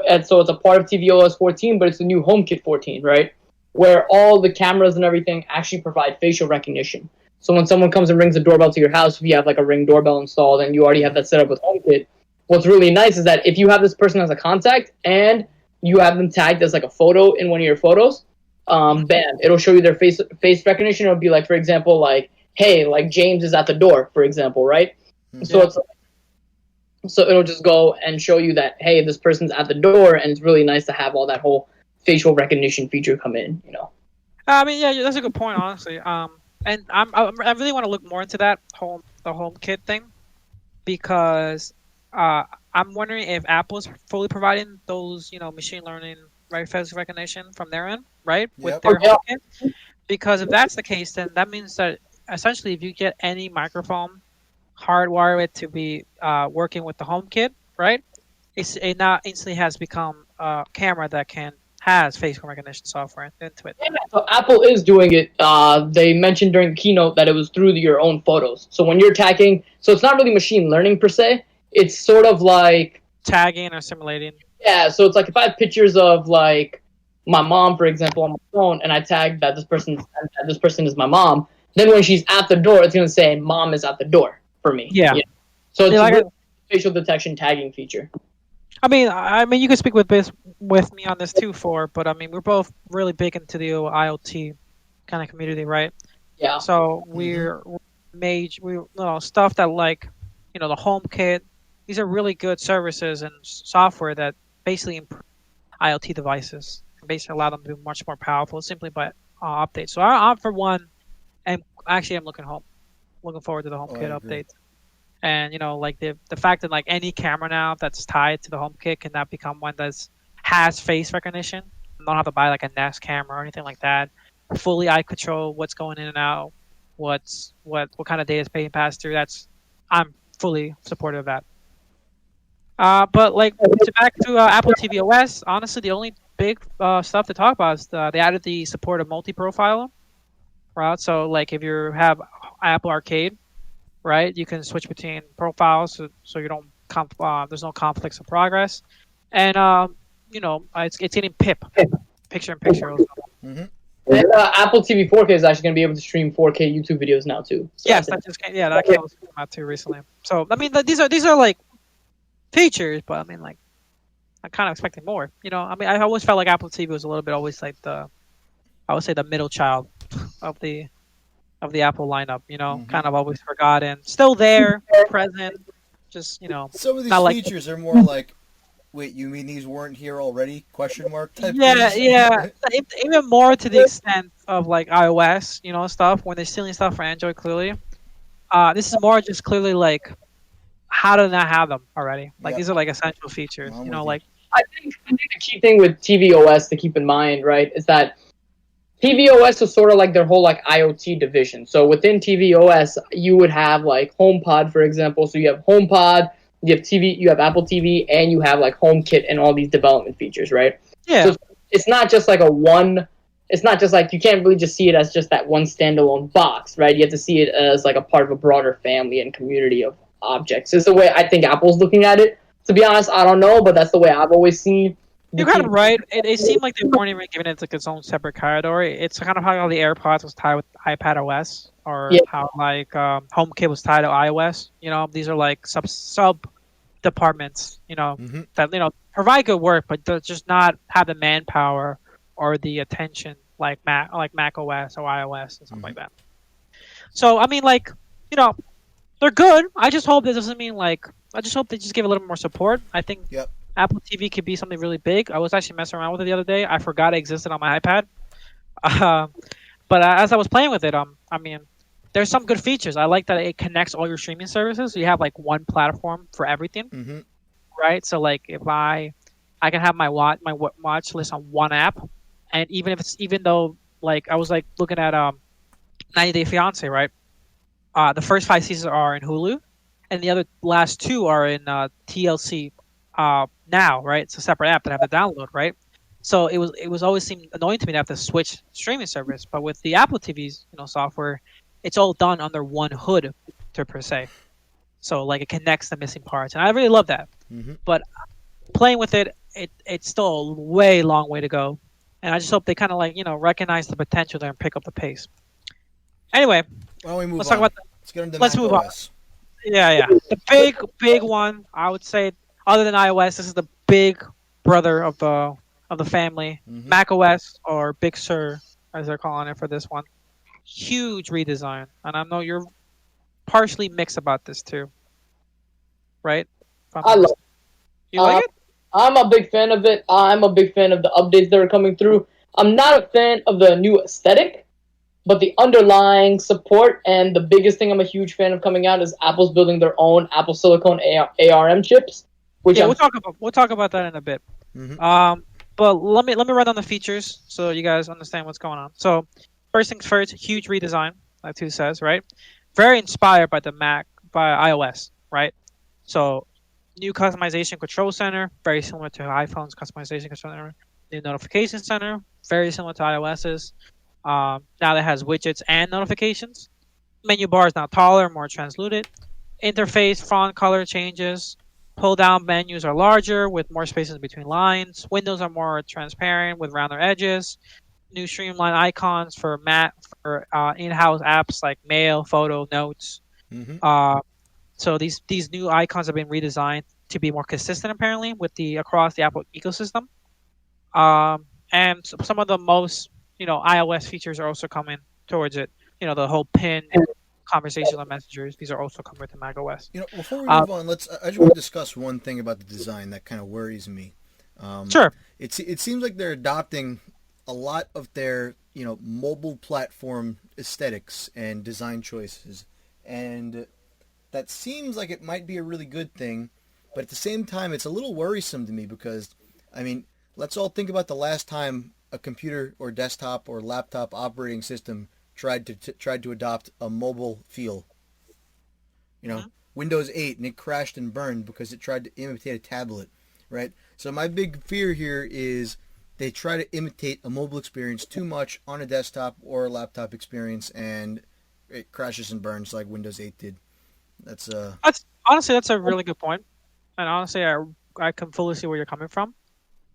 and so it's a part of tvOS 14, but it's the new HomeKit 14, right? Where all the cameras and everything actually provide facial recognition. So when someone comes and rings the doorbell to your house, if you have like a Ring doorbell installed and you already have that set up with HomeKit, what's really nice is that if you have this person as a contact and you have them tagged as like a photo in one of your photos, bam, it'll show you their face recognition. It'll be like, for example, like, hey, like James is at the door, for example, right? So it'll just go and show you that, hey, this person's at the door, and it's really nice to have all that whole facial recognition feature come in, you know. I mean, yeah, that's a good point, honestly. And I really want to look more into that the HomeKit thing, because I'm wondering if Apple's fully providing those, machine learning, right, face recognition from their end, right, with their HomeKit. Because if that's the case, then that means that essentially, if you get any microphone, hardwire it to be working with the HomeKit, right, it now instantly has become a camera that has facial recognition software into it. Yeah, so Apple is doing it. They mentioned during the keynote that it was through your own photos. So when you're tagging, so it's not really machine learning per se. It's sort of like tagging or simulating. Yeah, so it's like if I have pictures of like my mom, for example, on my phone, and I tag that this person is my mom, then when she's at the door, it's gonna say "Mom is at the door" for me. Yeah. So it's a facial detection tagging feature. I mean, you can speak with me on this too, but I mean, we're both really big into the IoT kind of community, right? Yeah. So we're stuff that like, the HomeKit. These are really good services and software that basically improve IoT devices and basically allow them to be much more powerful simply by updates. So I for one, and actually I'm looking forward to the HomeKit update. And like the fact that like any camera now that's tied to the HomeKit can now become one that has face recognition. You don't have to buy like a Nest camera or anything like that. Fully eye control what's going in and out, what kind of data is being passed through. I'm fully supportive of that. But like back to Apple TV OS, honestly, the only big stuff to talk about is they added the support of multi-profile. Right, so like if you have Apple Arcade, right, you can switch between profiles, so you don't there's no conflicts of progress, and it's getting picture in picture. Mm-hmm. And Apple TV 4K is actually going to be able to stream 4K YouTube videos now too. So yes, that came out too recently. So I mean, these are like features, but I mean, like I'm kind of expecting more. I mean, I always felt like Apple TV was a little bit always like I would say the middle child of the Apple lineup. Kind of always forgotten, still there, present. Just some of these features are more like, wait, you mean these weren't here already? Question mark type. Yeah. Even more to the extent of like iOS, stuff when they're stealing stuff for Android. Clearly, this is more just clearly like how to not have them already. Like these are like essential features. Like I think the key thing with tvOS to keep in mind, right, is that tvOS is sort of like their whole like IoT division. So within tvOS, you would have like HomePod, for example. So you have HomePod, you have TV, you have Apple TV, and you have like HomeKit and all these development features, right? Yeah. So it's not just like it's not just like, you can't really just see it as just that one standalone box, right? You have to see it as like a part of a broader family and community of objects. It's the way I think Apple's looking at it. To be honest, I don't know, but that's the way I've always seen. You're kind of right. It seemed like they weren't even giving it like its own separate category. It's kind of how the AirPods was tied with iPad OS, or how like HomeKit was tied to iOS. These are like sub departments. That provide good work, but they're just not have the manpower or the attention like Mac OS or iOS and stuff like that. So I mean, like they're good. I just hope that doesn't mean like. I just hope they just give a little more support. I think. Yep. Apple TV could be something really big. I was actually messing around with it the other day. I forgot it existed on my iPad. But as I was playing with it, I mean, there's some good features. I like that it connects all your streaming services. So you have like one platform for everything, right? So like if I can have my watch list on one app, and even though like I was like looking at 90 Day Fiance, right? The first 5 seasons are in Hulu, and the last 2 are in TLC. Now, right? It's a separate app that I have to download, right? So it was always seemed annoying to me to have to switch streaming service. But with the Apple TV's software, it's all done under one hood. connector per se. So like it connects the missing parts, and I really love that. But playing with it's still a way long way to go, and I just hope they kind of like recognize the potential there and pick up the pace. Anyway, Why don't we move let's on? talk about. Let's get into Let's Mac move OS. on. Yeah. The big one, I would say, other than iOS, this is the big brother of the family, Mac OS, or Big Sur, as they're calling it for this one. Huge redesign, and I know you're partially mixed about this too, right? I love it. You like it? I'm a big fan of it. I'm a big fan of the updates that are coming through. I'm not a fan of the new aesthetic, but the underlying support, and the biggest thing I'm a huge fan of coming out is Apple's building their own Apple Silicon ARM chips. Which we'll talk about that in a bit. But let me run down the features so you guys understand what's going on. So first things first, huge redesign, like Two says, right? Very inspired by by iOS, right? So new customization control center, very similar to iPhone's customization control center. New notification center, very similar to iOS's. Now that has widgets and notifications. Menu bar is now taller, more translucent. Interface font color changes. Pull-down menus are larger with more spaces between lines. Windows are more transparent with rounder edges. New streamlined icons for in-house apps like Mail, Photo, Notes. So these new icons have been redesigned to be more consistent, apparently, across the Apple ecosystem. And some of the most iOS features are also coming towards it. The whole pin conversational messengers. These are also coming to macOS. Before we move on, I just want to discuss one thing about the design that kind of worries me. Sure. It seems like they're adopting a lot of their mobile platform aesthetics and design choices, and that seems like it might be a really good thing, but at the same time, it's a little worrisome to me because, let's all think about the last time a computer or desktop or laptop operating system tried to adopt a mobile feel. Windows 8, and it crashed and burned because it tried to imitate a tablet, right? So my big fear here is they try to imitate a mobile experience too much on a desktop or a laptop experience, and it crashes and burns like Windows 8 did. That's a really good point, and honestly, I can fully see where you're coming from.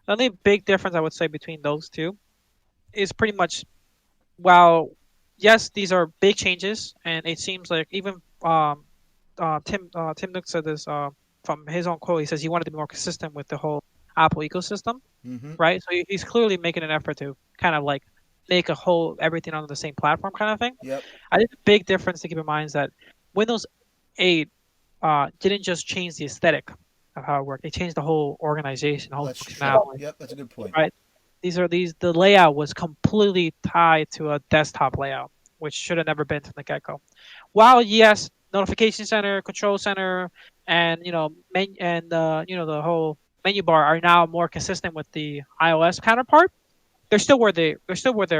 The only big difference I would say between those two is pretty much, while yes, these are big changes, and it seems like even Tim Nook said this from his own quote. He says he wanted to be more consistent with the whole Apple ecosystem, right? So he's clearly making an effort to kind of like make everything on the same platform kind of thing. Yep. I think the big difference to keep in mind is that Windows 8 didn't just change the aesthetic of how it worked; it changed the whole organization, the whole functionality. Yep, that's a good point. Right. The layout was completely tied to a desktop layout, which should have never been from the get-go. While yes, notification center, control center, and the whole menu bar are now more consistent with the iOS counterpart, they're still where they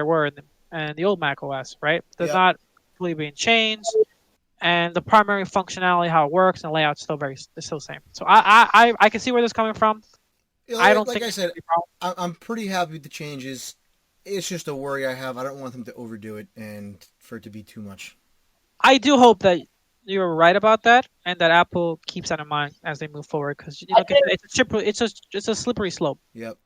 were in the old Mac OS, right? They're not completely being changed, and the primary functionality, how it works, and the layout's still the same. So I can see where this is coming from. I don't think, like I said, I'm pretty happy with the changes. It's just a worry I have. I don't want them to overdo it and for it to be too much. I do hope that you're right about that, and that Apple keeps that in mind as they move forward, because it's a slippery slope. Yep.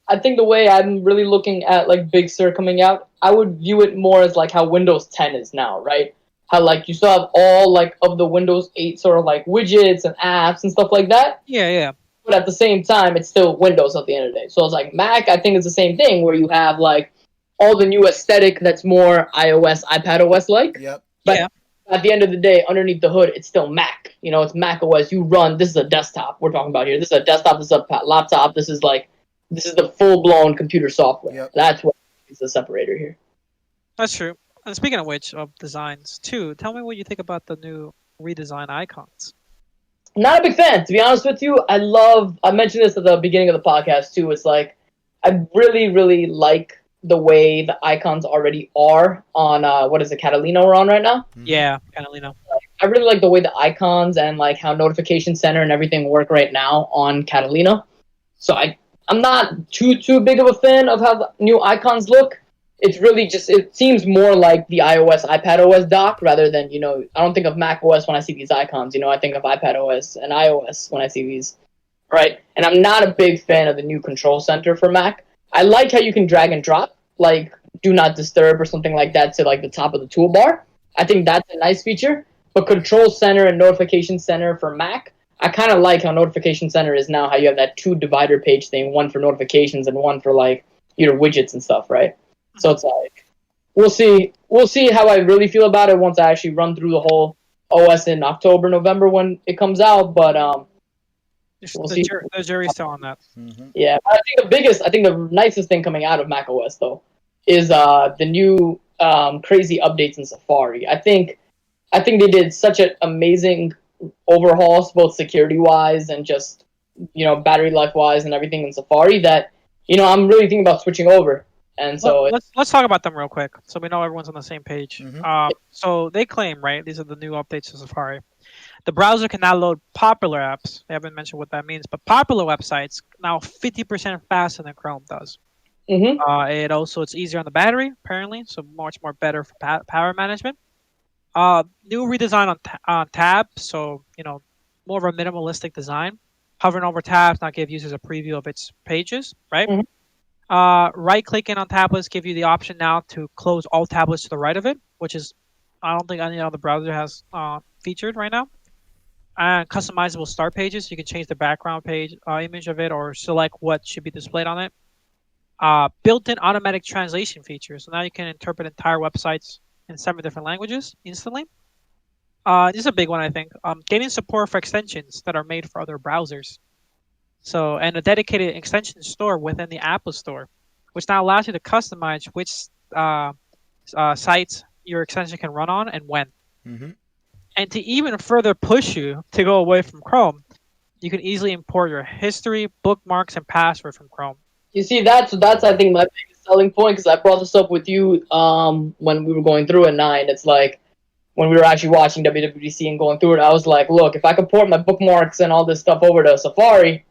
I think the way I'm really looking at like Big Sur coming out, I would view it more as like how Windows 10 is now, right? How like you still have all like of the Windows 8 sort of like widgets and apps and stuff like that. Yeah. But at the same time, it's still Windows at the end of the day. So it's like Mac, I think it's the same thing where you have like all the new aesthetic that's more iOS, iPadOS like. Yep. But at the end of the day, underneath the hood, it's still Mac. It's Mac OS. You run. This is a desktop we're talking about here. This is a desktop. This is a laptop. This is the full blown computer software. Yep. That's what is the separator here. That's true. And speaking of which, of designs too, tell me what you think about the new redesigned icons. Not a big fan, to be honest with you. I mentioned this at the beginning of the podcast too. It's like, I really, really like the way the icons already are on, Catalina we're on right now? Yeah, Catalina. I really like the way the icons and like how Notification Center and everything work right now on Catalina. So I'm not too big of a fan of how the new icons look. it's really just, it seems more like the iOS, iPad OS dock rather than, I don't think of Mac OS when I see these icons, I think of iPad OS and iOS when I see these, right? And I'm not a big fan of the new control center for Mac. I like how you can drag and drop, like do not disturb or something like that to like the top of the toolbar. I think that's a nice feature, but control center and notification center for Mac, I kind of like how notification center is now, how you have that 2 divider page thing, one for notifications and one for like your widgets and stuff, right? So it's like, we'll see how I really feel about it once I actually run through the whole OS in October, November when it comes out. But we'll see. The jury's still on that. Mm-hmm. Yeah, I think the nicest thing coming out of Mac OS though is the new crazy updates in Safari. I think they did such an amazing overhaul, both security wise and just battery life wise and everything in Safari that I'm really thinking about switching over. And so let's talk about them real quick, so we know everyone's on the same page. Mm-hmm. So they claim, right, these are the new updates to Safari. The browser can now load popular apps. They haven't mentioned what that means, but popular websites now 50% faster than Chrome does. Mm-hmm. It's easier on the battery, apparently, so much more better for power management. New redesign on tabs, so more of a minimalistic design. Hovering over tabs now give users a preview of its pages, right? Mm-hmm. Right-clicking on tablets give you the option now to close all tablets to the right of it, which is I don't think any other browser has featured right now. And customizable start pages, you can change the background page image of it or select what should be displayed on it. Built-in automatic translation features, so now you can interpret entire websites in 7 different languages instantly. This is a big one, I think. Getting support for extensions that are made for other browsers. And a dedicated extension store within the Apple Store, which now allows you to customize which sites your extension can run on and when. Mm-hmm. And to even further push you to go away from Chrome, you can easily import your history, bookmarks, and password from Chrome. You see, that's I think my biggest selling point, because I brought this up with you when we were going through it, 9. It's like when we were actually watching WWDC and going through it, I was like, look, if I can port my bookmarks and all this stuff over to Safari,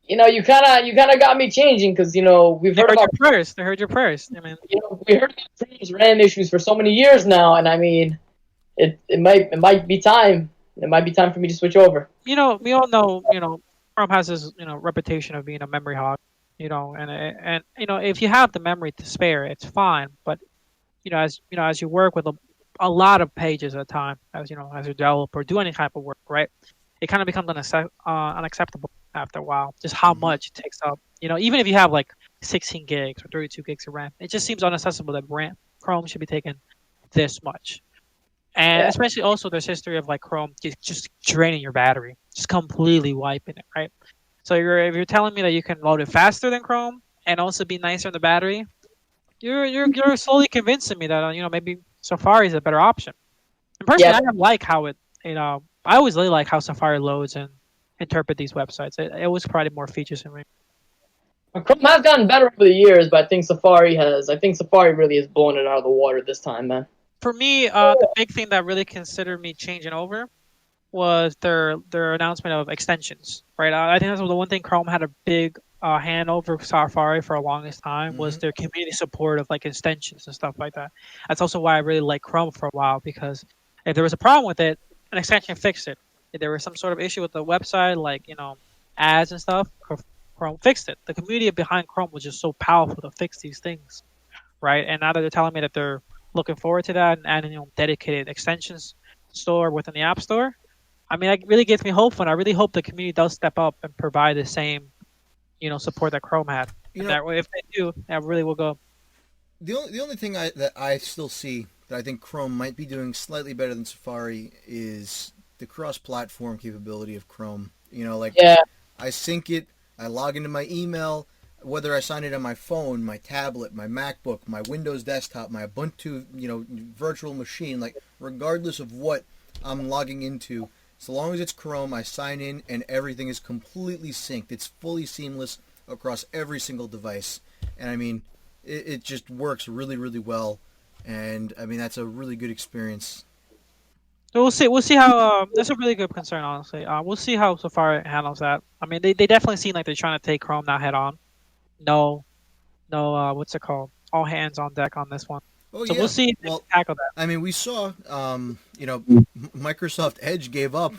you kind of got me changing, because we've heard about your prayers. They heard your prayers. I mean, we heard about Chrome's RAM issues for so many years now, and I mean, it might be time. It might be time for me to switch over. We all know, Chrome has this, reputation of being a memory hog, and if you have the memory to spare, it's fine. But, as you work with a lot of pages at a time, as you develop or do any type of work, right? It kind of becomes unacceptable after a while, just how much it takes up. Even if you have like 16 gigs or 32 gigs of RAM, it just seems unaccessible that Chrome should be taking this much. And especially also there's history of like Chrome just draining your battery, just completely wiping it, right? So if you're telling me that you can load it faster than Chrome and also be nicer on the battery, you're slowly convincing me that maybe Safari is a better option. And personally, I like how it I always really like how Safari loads and interpret these websites. It was providing more features in me. Chrome has gotten better over the years, but I think Safari really has blown it out of the water this time, man. For me, the big thing that really considered me changing over was their announcement of extensions, right? I think that's the one thing Chrome had a big hand over Safari for the longest time was their community support of like extensions and stuff like that. That's also why I really liked Chrome for a while, because if there was a problem with it, an extension fixed it. If there was some sort of issue with the website, like ads and stuff, Chrome fixed it. The community behind Chrome was just so powerful to fix these things, right? And now that they're telling me that they're looking forward to that and adding dedicated extensions store within the App Store, I mean, that really gives me hope, and I really hope the community does step up and provide the same, support that Chrome had. That way, if they do, that really will go. The only thing that I still see that I think Chrome might be doing slightly better than Safari is the cross-platform capability of Chrome. I sync it, I log into my email, whether I sign it on my phone, my tablet, my MacBook, my Windows desktop, my Ubuntu, virtual machine, like regardless of what I'm logging into, so long as it's Chrome, I sign in and everything is completely synced. It's fully seamless across every single device. And I mean, it just works really, really well. And I mean, that's a really good experience. So we'll see how that's a really good concern, honestly. We'll see how Safari handles that. I mean, they definitely seem like they're trying to take Chrome now head on. No, what's it called? all hands on deck on this one. Oh So yeah. we'll see if they Well, tackle that. I mean, we saw, Microsoft Edge gave up.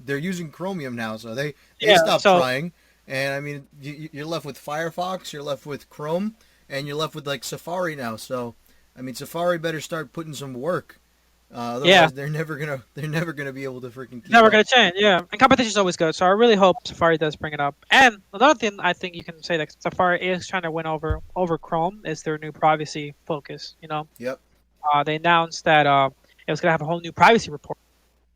They're using Chromium now, so they Yeah. stopped So trying. And I mean, you're left with Firefox, you're left with Chrome, and you're left with like Safari now. So, I mean, Safari better start putting some work. yeah, Otherwise, they're never gonna be able to freaking keep never up. gonna change. Yeah, and competition is always good. So I really hope Safari does bring it up. And another thing I think you can say that Safari is trying to win over Chrome is their new privacy focus. Yep. They announced that it was gonna have a whole new privacy report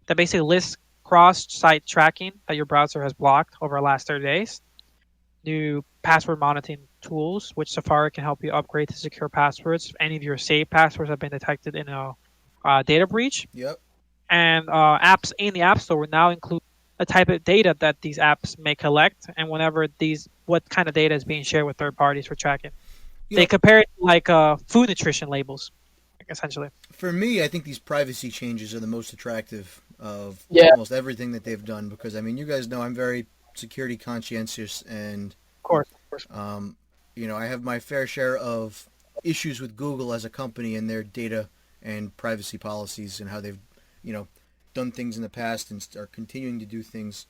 that basically lists cross-site tracking that your browser has blocked over the last 30 days. New password monitoring tools, which Safari can help you upgrade to secure passwords if any of your saved passwords have been detected in a data breach. Yep. And apps in the App Store will now include a type of data that these apps may collect, and what kind of data is being shared with third parties for tracking. They Yep. compare it to like food nutrition labels, essentially. For me, I think these privacy changes are the most attractive of Yeah. almost everything that they've done because I mean, you guys know I'm very security conscientious and Of course. I have my fair share of issues with Google as a company and their data and privacy policies and how they've, done things in the past and are continuing to do things.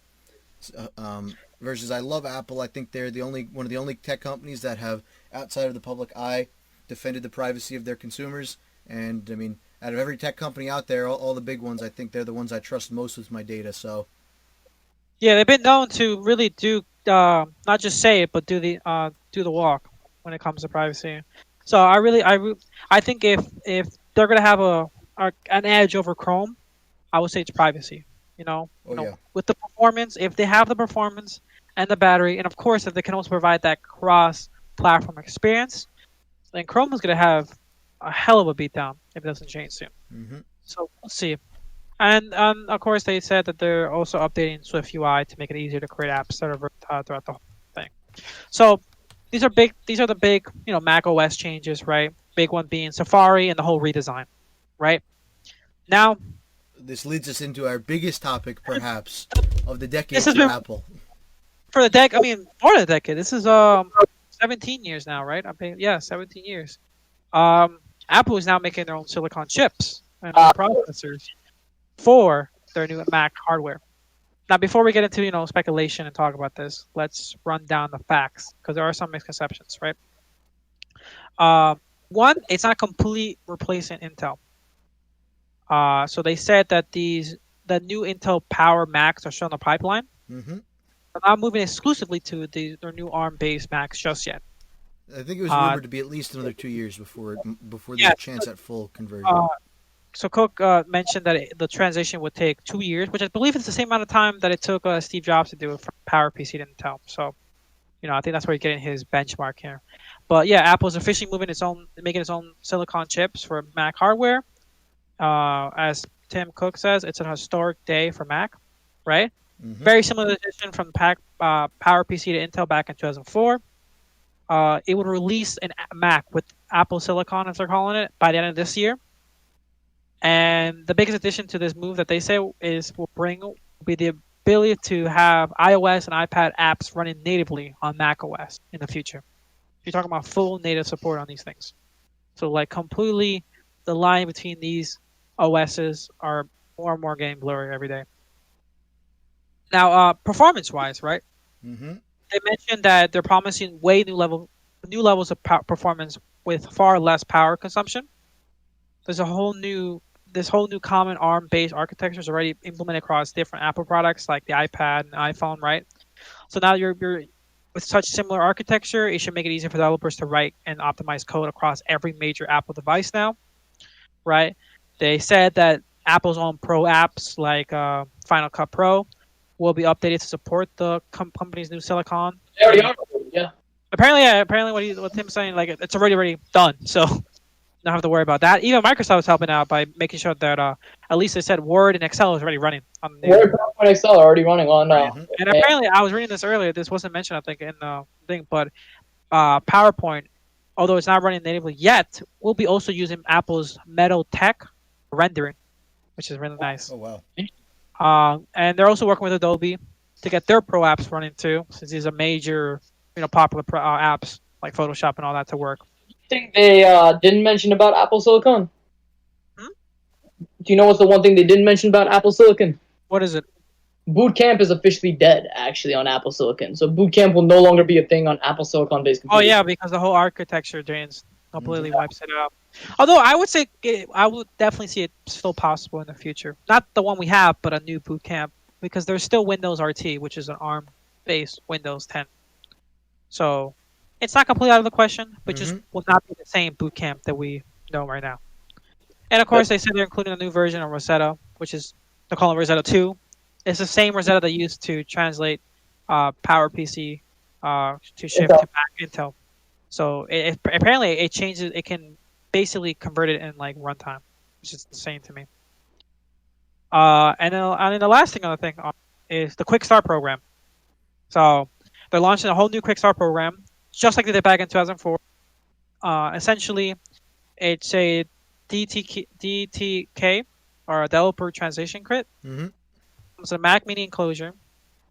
Versus, I love Apple. I think they're one of the only tech companies that have, outside of the public eye, defended the privacy of their consumers. And I mean, out of every tech company out there, all the big ones, I think they're the ones I trust most with my data. So, Yeah, they've been known to really do not just say it, but do the walk when it comes to privacy. So I think if they're gonna have an edge over Chrome, I would say it's privacy. yeah. With the performance, if they have the performance and the battery, and of course if they can also provide that cross-platform experience, then Chrome is gonna have a hell of a beatdown if it doesn't change soon. Hmm. So we'll see. And of course, they said that they're also updating Swift UI to make it easier to create apps that are throughout the whole thing. So these are big. These are the big, Mac OS changes, right? Big one being Safari and the whole redesign, right? Now, This leads us into our biggest topic, perhaps, of the decade This has for been- Apple. for the more than a decade. This is 17 years now, right? 17 years. Apple is now making their own silicon chips and processors for their new Mac hardware. Now, before we get into speculation and talk about this, let's run down the facts because there are some misconceptions, right? One, it's not completely replacing Intel. So they said that the new Intel Power Macs are still in the pipeline. Hmm. They're not moving exclusively to their new ARM-based Macs just yet. I think it was rumored to be at least another 2 years before there's Yeah, a chance at full conversion. So Cook mentioned that the transition would take 2 years, which I believe is the same amount of time that it took Steve Jobs to do it from PowerPC to Intel. So, I think that's where he's getting his benchmark here. But yeah, Apple's officially making its own silicon chips for Mac hardware. As Tim Cook says, it's an historic day for Mac, right? Mhm. Very similar to the decision from PowerPC to Intel back in 2004. It would release a Mac with Apple Silicon, as they're calling it, by the end of this year. And the biggest addition to this move that they say will be the ability to have iOS and iPad apps running natively on macOS in the future. You're talking about full native support on these things. So like completely the line between these OSs are more and more getting blurry every day. Now, performance-wise, right? Mm-hmm. They mentioned that they're promising new levels of performance with far less power consumption. There's this whole new common ARM-based architecture is already implemented across different Apple products like the iPad and iPhone, right? So now you're with such similar architecture, it should make it easier for developers to write and optimize code across every major Apple device now, right? They said that Apple's own Pro apps like Final Cut Pro will be updated to support the company's new silicon. They already are. Yeah. Apparently, what Tim's saying, like it's already done, so don't have to worry about that. Even Microsoft is helping out by making sure that at least they said Word and Excel is already running on the new. Word, PowerPoint, Excel are already running on. And apparently, I was reading this earlier. This wasn't mentioned, I think, in the thing, but PowerPoint, although it's not running natively yet, will be also using Apple's Metal Tech rendering, which is really nice. Oh wow! And they're also working with Adobe to get their Pro apps running too, since these are major, popular apps like Photoshop and all that to work. thing they didn't mention about Apple Silicon? Hmm? Do you know what's the one thing they didn't mention about Apple Silicon? What is it? Boot Camp is officially dead, actually, on Apple Silicon. So Boot Camp will no longer be a thing on Apple Silicon-based Oh computers. yeah, because the whole architecture drains completely wipes it out. Although I would say I would definitely see it still possible in the future. Not the one we have, but a new boot camp, because there's still Windows RT, which is an ARM-based Windows 10. So it's not completely out of the question, but just will not be the same boot camp that we know right now. And of course, they said they're including a new version of Rosetta, which is they're calling Rosetta 2. It's the same Rosetta they used to translate PowerPC to shift to Mac Intel. So apparently it changes. It can basically convert it in like runtime, which is insane to me. And then the last thing on the thing is the Quick Start program. So they're launching a whole new Quick Start program, just like they did back in 2004. Essentially, it's a DTK or a developer translation kit. Mm-hmm. It's a Mac Mini enclosure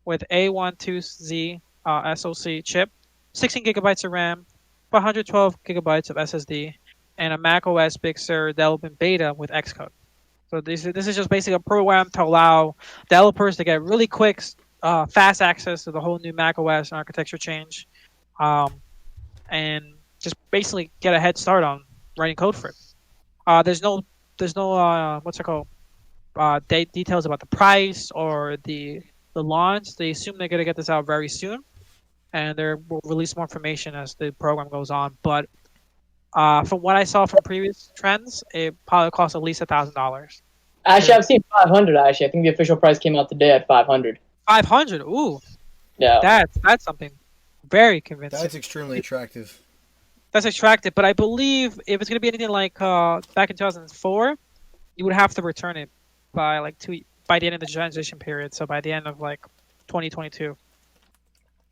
with A12Z SoC chip, 16 gigabytes of RAM, 112 gigabytes of SSD, and a Mac OS Big Sur development beta with Xcode. So this is just basically a program to allow developers to get really quick, fast access to the whole new Mac OS and architecture change, and just basically get a head start on writing code for it. There's no what's it called? Details about the price or the launch. They assume they're gonna get this out very soon, and they will release more information as the program goes on. But from what I saw from previous trends, it probably costs at least $1,000. Actually, I've seen 500. Actually, I think the official price came out today at 500. 500. Ooh, Yeah, that's something very convincing. That's extremely attractive. That's attractive, but I believe if it's gonna be anything like back in 2004, you would have to return it by by the end of the transition period. So by the end of like 2022.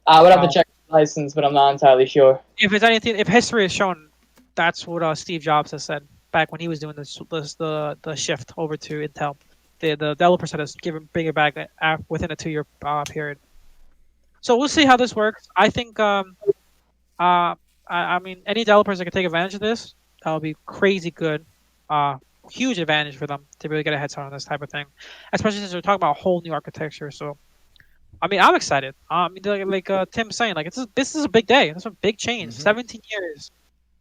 I would have to check the license, but I'm not entirely sure. If it's anything, if history is shown, that's what Steve Jobs has said back when he was doing the shift over to Intel. The developers had to bring it back within a 2-year period. So we'll see how this works. I think I mean, any developers that can take advantage of this, that would be crazy good. Huge advantage for them to really get a head start on this type of thing, especially since we're talking about a whole new architecture. So, I mean, I'm excited. I mean, like Tim's saying, like this is a big day. This is a big change. 17 years.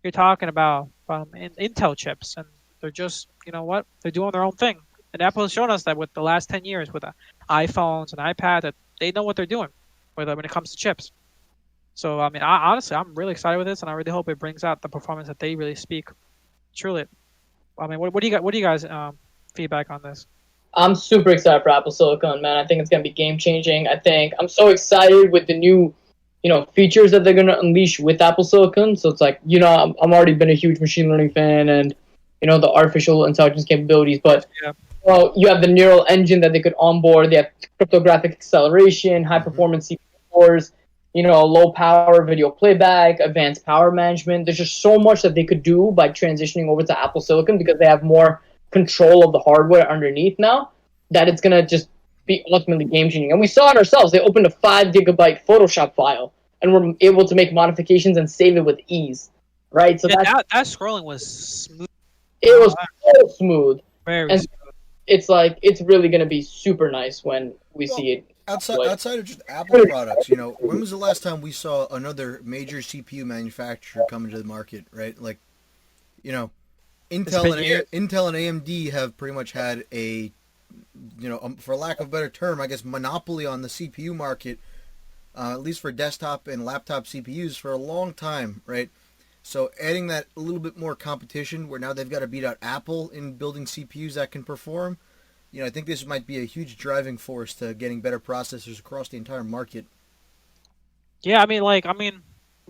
You're talking about Intel chips, and they're just, you know what? They're doing their own thing. And Apple has shown us that with the last 10 years, with the iPhones and iPad, that they know what they're doing when it comes to chips. So, I mean, honestly, I'm really excited with this, and I really hope it brings out the performance that they really speak. Truly. I mean, what do you guys feedback on this? I'm super excited for Apple Silicon, man. I think it's gonna be game changing. I think I'm so excited with the new, features that they're gonna unleash with Apple Silicon. So it's like, I'm already been a huge machine learning fan, and the artificial intelligence capabilities. But you have the neural engine that they could onboard. They have cryptographic acceleration, high performance CPU cores. Low power video playback, advanced power management. There's just so much that they could do by transitioning over to Apple Silicon because they have more control of the hardware underneath now, that it's going to just be ultimately game-changing. And we saw it ourselves. They opened a 5-gigabyte Photoshop file and were able to make modifications and save it with ease, right? So that scrolling was smooth. It was so smooth. Very and smooth. It's like, it's really going to be super nice when we see it. Outside of just Apple products, when was the last time we saw another major CPU manufacturer come into the market, right? Like, Intel and AMD have pretty much had a, for lack of a better term, I guess, monopoly on the CPU market, at least for desktop and laptop CPUs for a long time, right? So adding that a little bit more competition where now they've got to beat out Apple in building CPUs that can perform, I think this might be a huge driving force to getting better processors across the entire market. Yeah, I mean,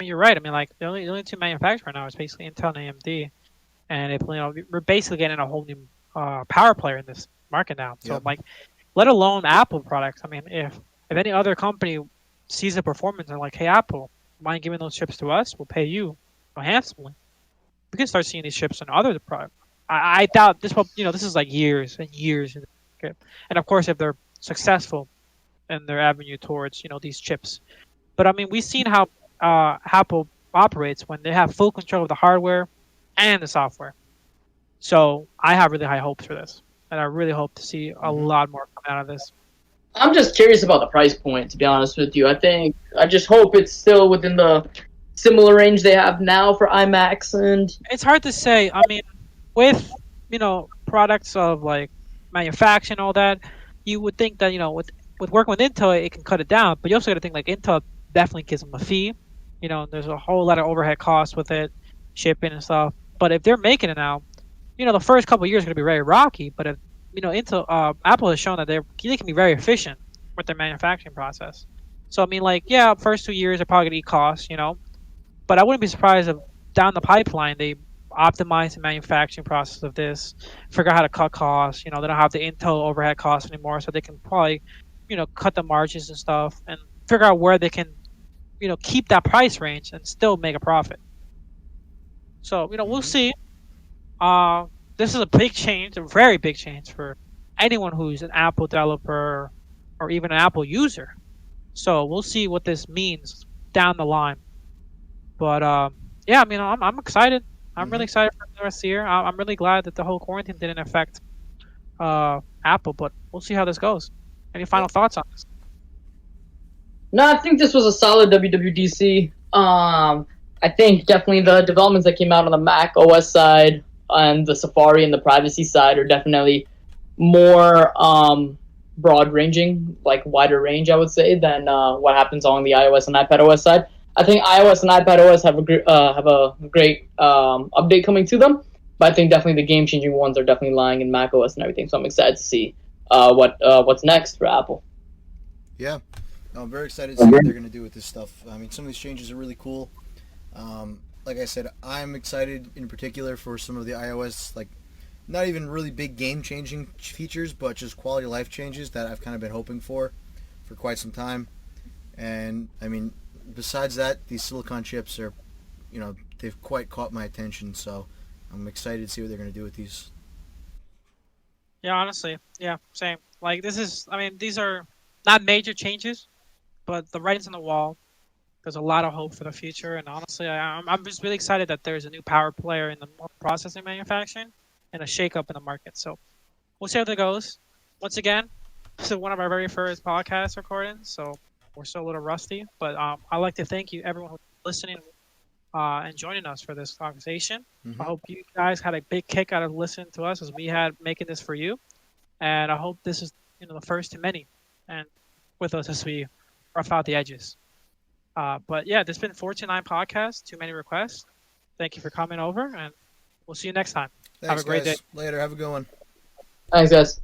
you're right. I mean, like the only two manufacturers right now is basically Intel and AMD, and we're basically getting a whole new power player in this market now. So, let alone Apple products. I mean, if any other company sees the performance and like, hey, Apple, mind giving those chips to us? We'll pay you handsomely. We can start seeing these chips in other products. I doubt this will, this is like years and years. Okay. And of course, if they're successful in their avenue towards, these chips. But I mean, we've seen how Apple operates when they have full control of the hardware and the software. So I have really high hopes for this, and I really hope to see a lot more come out of this. I'm just curious about the price point, to be honest with you. I just hope it's still within the similar range they have now for iMacs, and It's hard to say. I mean, with products of like manufacturing and all that, you would think that with working with Intel, it can cut it down. But you also got to think like Intel definitely gives them a fee. There's a whole lot of overhead costs with it, shipping and stuff. But if they're making it now, the first couple of years are going to be very rocky. But if Intel, Apple has shown that they can be very efficient with their manufacturing process. So I mean, like, yeah, first 2 years are probably going to eat costs, but I wouldn't be surprised if down the pipeline they optimize the manufacturing process of this, figure out how to cut costs. They don't have the Intel overhead costs anymore, so they can probably, cut the margins and stuff, and figure out where they can, keep that price range and still make a profit. So we'll see. This is a big change, a very big change for anyone who's an Apple developer or even an Apple user. So we'll see what this means down the line. But yeah, I mean, I'm excited. I'm really excited for the rest of the year. I'm really glad that the whole quarantine didn't affect Apple, but we'll see how this goes. Any final thoughts on this? no, I think this was a solid WWDC. I think definitely the developments that came out on the Mac OS side and the Safari and the privacy side are definitely more broad ranging, like wider range, I would say, than what happens on the iOS and iPad OS side. I think iOS and iPad OS have a great update coming to them, but I think definitely the game changing ones are definitely lying in Mac OS and everything. So I'm excited to see what's next for Apple. Yeah, I'm very excited to see what they're going to do with this stuff. I mean, some of these changes are really cool. Like I said, I'm excited in particular for some of the iOS, like, not even really big game-changing features, but just quality of life changes that I've kind of been hoping for quite some time. And, I mean, besides that, these silicon chips are, they've quite caught my attention, so I'm excited to see what they're going to do with these. Yeah, honestly, yeah, same. Like, these are not major changes, but the writing's on the wall. There's a lot of hope for the future, and honestly, I'm just really excited that there's a new power player in the processing manufacturing and a shakeup in the market. So we'll see how that goes. Once again, this is one of our very first podcast recordings, so we're still a little rusty. But I'd like to thank you, everyone, who's listening and joining us for this conversation. I hope you guys had a big kick out of listening to us as we had making this for you, and I hope this is the first to many, and with us as we rough out the edges. But yeah, this has been 429 Podcast, Too Many Requests. Thank you for coming over, and we'll see you next time. Thanks, have a great guys. day. Later. Have a good one. Thanks, guys.